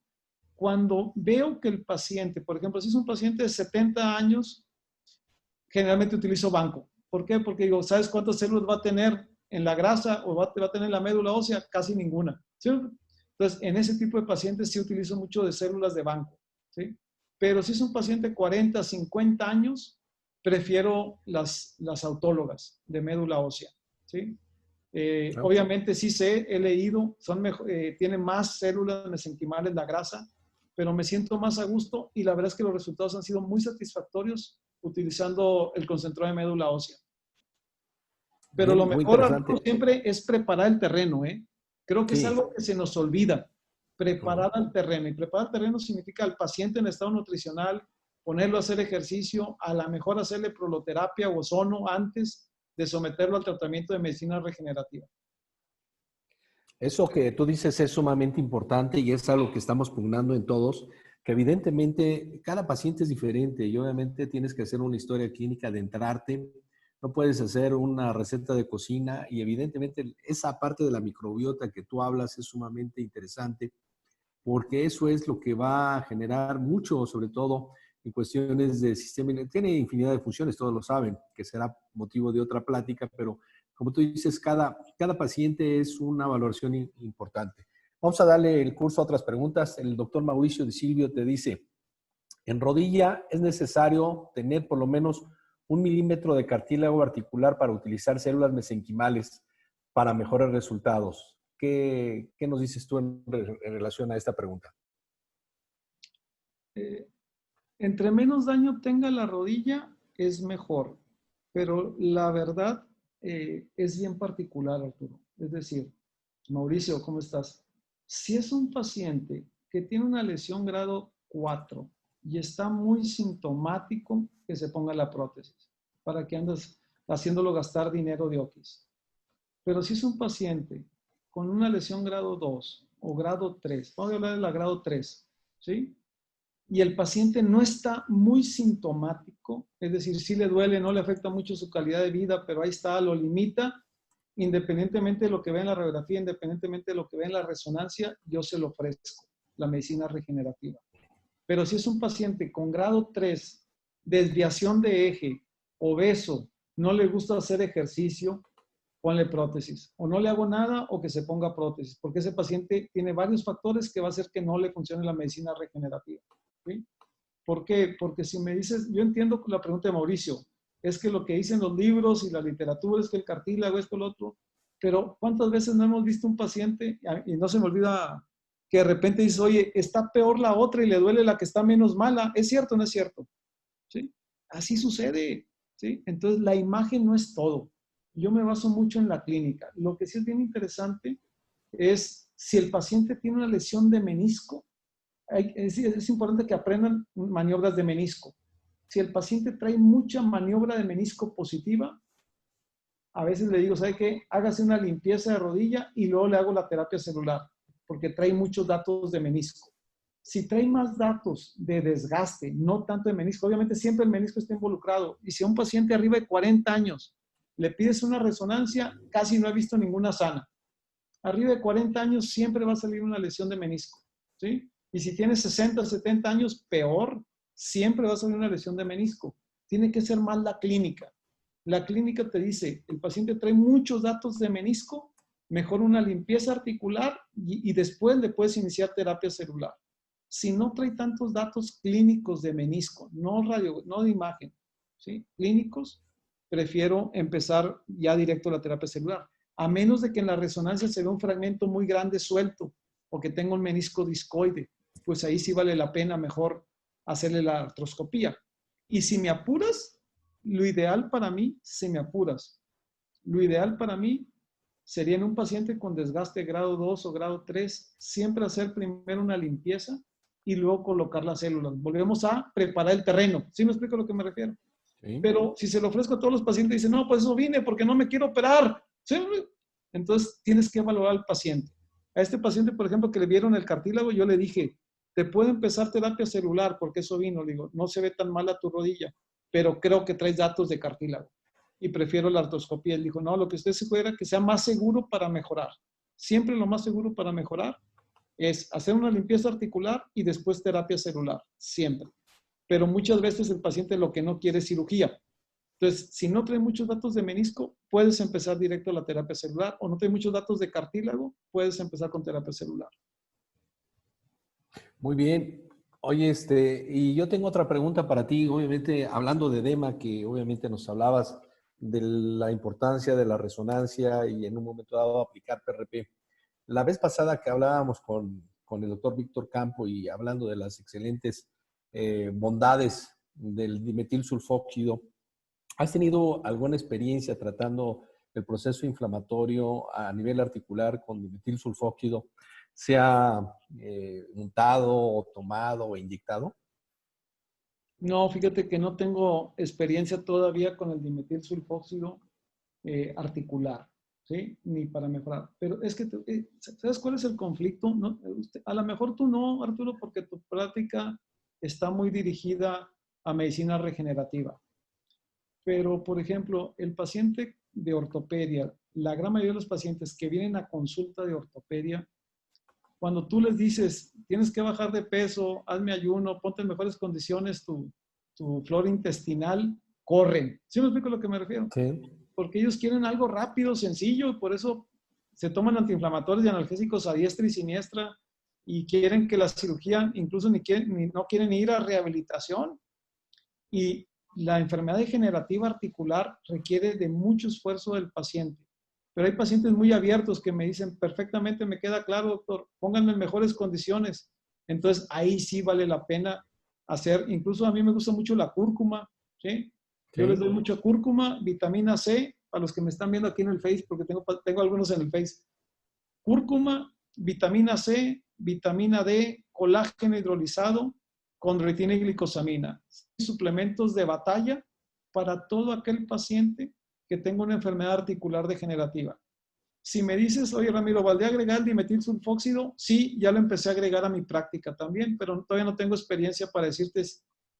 Cuando veo que el paciente, por ejemplo, si es un paciente de 70 años, generalmente utilizo banco. ¿Por qué? Porque digo, ¿sabes cuántas células va a tener en la grasa o va a tener en la médula ósea? Casi ninguna, ¿sí? Entonces, en ese tipo de pacientes sí utilizo mucho de células de banco, ¿sí? Pero si es un paciente de 40, 50 años, prefiero las autólogas de médula ósea, ¿sí? Obviamente sí he leído, tienen más células mesenquimales la grasa, pero me siento más a gusto y la verdad es que los resultados han sido muy satisfactorios utilizando el concentrado de médula ósea. Pero Bien, lo muy mejor interesante. siempre es preparar el terreno, ¿eh? Creo que es Sí. algo que se nos olvida, preparar el terreno. Y preparar el terreno significa al paciente en estado nutricional, ponerlo a hacer ejercicio, a lo mejor hacerle proloterapia o ozono antes de someterlo al tratamiento de medicina regenerativa. Eso que tú dices es sumamente importante y es algo que estamos pugnando en todos, que evidentemente cada paciente es diferente y obviamente tienes que hacer una historia clínica, adentrarte, no puedes hacer una receta de cocina y evidentemente esa parte de la microbiota que tú hablas es sumamente interesante porque eso es lo que va a generar mucho, sobre todo en cuestiones de sistema, tiene infinidad de funciones, todos lo saben, que será motivo de otra plática, pero como tú dices, cada paciente es una valoración importante. Vamos a darle el curso a otras preguntas. El doctor Mauricio de Silvio te dice, en rodilla es necesario tener por lo menos 1 milímetro de cartílago articular para utilizar células mesenquimales para mejores resultados. ¿Qué nos dices tú en relación a esta pregunta? Entre menos daño tenga la rodilla, es mejor. Pero la verdad es bien particular, Arturo. Es decir, Mauricio, ¿cómo estás? Si es un paciente que tiene una lesión grado 4 y está muy sintomático, que se ponga la prótesis. ¿Para que andas haciéndolo gastar dinero de oquis? Pero si es un paciente con una lesión grado 2 o grado 3, vamos a hablar de la grado 3, ¿sí? Y el paciente no está muy sintomático, es decir, sí le duele, no le afecta mucho su calidad de vida, pero ahí está, lo limita, independientemente de lo que vea en la radiografía, independientemente de lo que vea en la resonancia, yo se lo ofrezco, la medicina regenerativa. Pero si es un paciente con grado 3, desviación de eje, obeso, no le gusta hacer ejercicio, ponle prótesis. O no le hago nada o que se ponga prótesis, porque ese paciente tiene varios factores que va a hacer que no le funcione la medicina regenerativa. ¿Sí? ¿Por qué? Porque si me dices, yo entiendo la pregunta de Mauricio, es que lo que dicen los libros y la literatura es que el cartílago, esto, lo otro, pero ¿cuántas veces no hemos visto un paciente, y no se me olvida, que de repente dice, oye, está peor la otra y le duele la que está menos mala? ¿Es cierto o no es cierto? ¿Sí? Así sucede, ¿sí? Entonces la imagen no es todo. Yo me baso mucho en la clínica. Lo que sí es bien interesante es si el paciente tiene una lesión de menisco, es importante que aprendan maniobras de menisco. Si el paciente trae mucha maniobra de menisco positiva, a veces le digo, ¿sabe qué? Hágase una limpieza de rodilla y luego le hago la terapia celular, porque trae muchos datos de menisco. Si trae más datos de desgaste, no tanto de menisco, obviamente siempre el menisco está involucrado. Y si a un paciente arriba de 40 años le pides una resonancia, casi no he visto ninguna sana. Arriba de 40 años siempre va a salir una lesión de menisco, ¿sí? Y si tiene 60, 70 años, peor, siempre va a salir una lesión de menisco. Tiene que ser más la clínica. La clínica te dice, el paciente trae muchos datos de menisco, mejor una limpieza articular y después le puedes iniciar terapia celular. Si no trae tantos datos clínicos de menisco, no de imagen, ¿sí? Clínicos, prefiero empezar ya directo a la terapia celular. A menos de que en la resonancia se vea un fragmento muy grande suelto o que tenga un menisco discoide, pues ahí sí vale la pena mejor hacerle la artroscopía. Y si me apuras, lo ideal para mí, si me apuras, lo ideal para mí sería en un paciente con desgaste grado 2 o grado 3, siempre hacer primero una limpieza y luego colocar las células. Volvemos a preparar el terreno. ¿Sí me explico a lo que me refiero? Sí. Pero si se lo ofrezco a todos los pacientes, dicen, no, pues eso vine porque no me quiero operar. ¿Sí? Entonces tienes que valorar al paciente. A este paciente, por ejemplo, que le vieron el cartílago, yo le dije, te puede empezar terapia celular porque eso vino. Le digo, no se ve tan mal a tu rodilla, pero creo que traes datos de cartílago y prefiero la artroscopía. Él dijo, no, lo que usted se fuera que sea más seguro para mejorar. Siempre lo más seguro para mejorar es hacer una limpieza articular y después terapia celular, siempre. Pero muchas veces el paciente lo que no quiere es cirugía. Entonces, si no trae muchos datos de menisco, puedes empezar directo a la terapia celular, o no trae muchos datos de cartílago, puedes empezar con terapia celular. Muy bien. Oye, y yo tengo otra pregunta para ti, obviamente, hablando de edema, que obviamente nos hablabas de la importancia de la resonancia y en un momento dado aplicar PRP. La vez pasada que hablábamos con el doctor Víctor Campo y hablando de las excelentes bondades del dimetilsulfóxido, ¿has tenido alguna experiencia tratando el proceso inflamatorio a nivel articular con dimetilsulfóxido, sea untado o tomado o inyectado? No, fíjate que no tengo experiencia todavía con el dimetilsulfóxido articular, ¿sí? Ni para mejorar. Pero es que, ¿sabes cuál es el conflicto? ¿No? A lo mejor tú no, Arturo, porque tu práctica está muy dirigida a medicina regenerativa. Pero, por ejemplo, el paciente de ortopedia, la gran mayoría de los pacientes que vienen a consulta de ortopedia, cuando tú les dices, tienes que bajar de peso, hazme ayuno, ponte en mejores condiciones tu flora intestinal, corren. ¿Sí me explico a lo que me refiero? Sí. Porque ellos quieren algo rápido, sencillo, y por eso se toman antiinflamatorios y analgésicos a diestra y siniestra y quieren que la cirugía, incluso no quieren ir a rehabilitación. Y la enfermedad degenerativa articular requiere de mucho esfuerzo del paciente. Pero hay pacientes muy abiertos que me dicen, perfectamente me queda claro, doctor, pónganme en mejores condiciones. Entonces, ahí sí vale la pena hacer, incluso a mí me gusta mucho la cúrcuma, ¿sí? Yo les doy mucha cúrcuma, vitamina C, a los que me están viendo aquí en el Face, porque tengo algunos en el Face. Cúrcuma, vitamina C, vitamina D, colágeno hidrolizado, condroitina y glicosamina. Suplementos de batalla para todo aquel paciente que tenga una enfermedad articular degenerativa. Si me dices, oye Ramiro, ¿valdría agregar dimetilsulfóxido? Sí, ya lo empecé a agregar a mi práctica también, pero todavía no tengo experiencia para decirte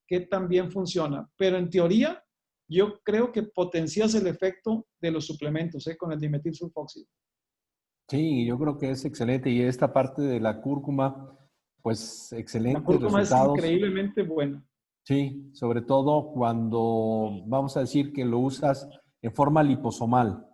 qué tan bien funciona. Pero en teoría, yo creo que potencias el efecto de los suplementos con el dimetilsulfóxido. Sí, yo creo que es excelente. Y esta parte de la cúrcuma, pues excelentes La cúrcuma resultados. es increíblemente buena. Sí, sobre todo cuando vamos a decir que lo usas en forma liposomal.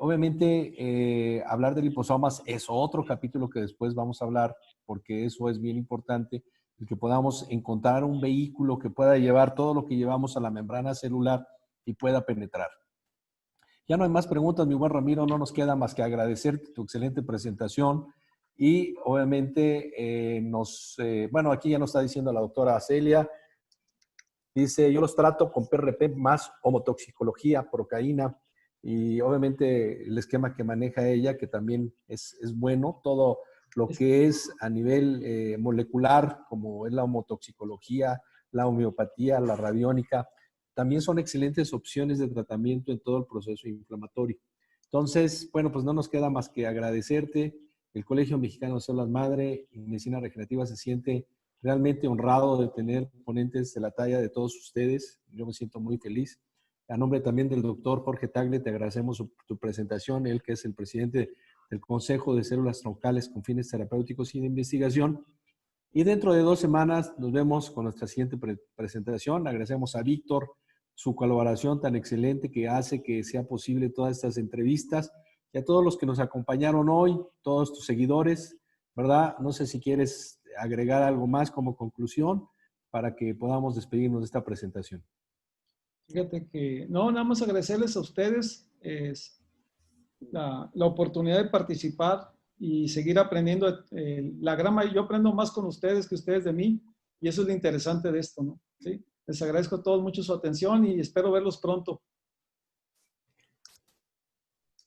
Obviamente, hablar de liposomas es otro capítulo que después vamos a hablar, porque eso es bien importante, el que podamos encontrar un vehículo que pueda llevar todo lo que llevamos a la membrana celular y pueda penetrar. Ya no hay más preguntas, mi buen Ramiro, no nos queda más que agradecerte tu excelente presentación y obviamente bueno, aquí ya nos está diciendo la doctora Celia, dice, yo los trato con PRP más homotoxicología, procaína y obviamente el esquema que maneja ella, que también es bueno, todo lo que es a nivel molecular, como es la homotoxicología, la homeopatía, la radiónica, también son excelentes opciones de tratamiento en todo el proceso inflamatorio. Entonces, bueno, pues no nos queda más que agradecerte el Colegio Mexicano de Células Madre y Medicina Regenerativa se siente realmente honrado de tener ponentes de la talla de todos ustedes. Yo me siento muy feliz. A nombre también del doctor Jorge Tagle, te agradecemos tu presentación, él que es el presidente del Consejo de Células Troncales con fines terapéuticos y de investigación. Y dentro de 2 semanas nos vemos con nuestra siguiente presentación. Agradecemos a Víctor su colaboración tan excelente que hace que sea posible todas estas entrevistas y a todos los que nos acompañaron hoy, todos tus seguidores, ¿verdad? No sé si quieres agregar algo más como conclusión para que podamos despedirnos de esta presentación. Fíjate que, no, nada más agradecerles a ustedes la oportunidad de participar y seguir aprendiendo. Yo aprendo más con ustedes que ustedes de mí, y eso es lo interesante de esto, ¿no? ¿Sí? Les agradezco a todos mucho su atención y espero verlos pronto.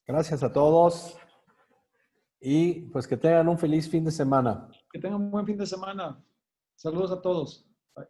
Gracias a todos y pues que tengan un feliz fin de semana. Que tengan un buen fin de semana. Saludos a todos. Bye.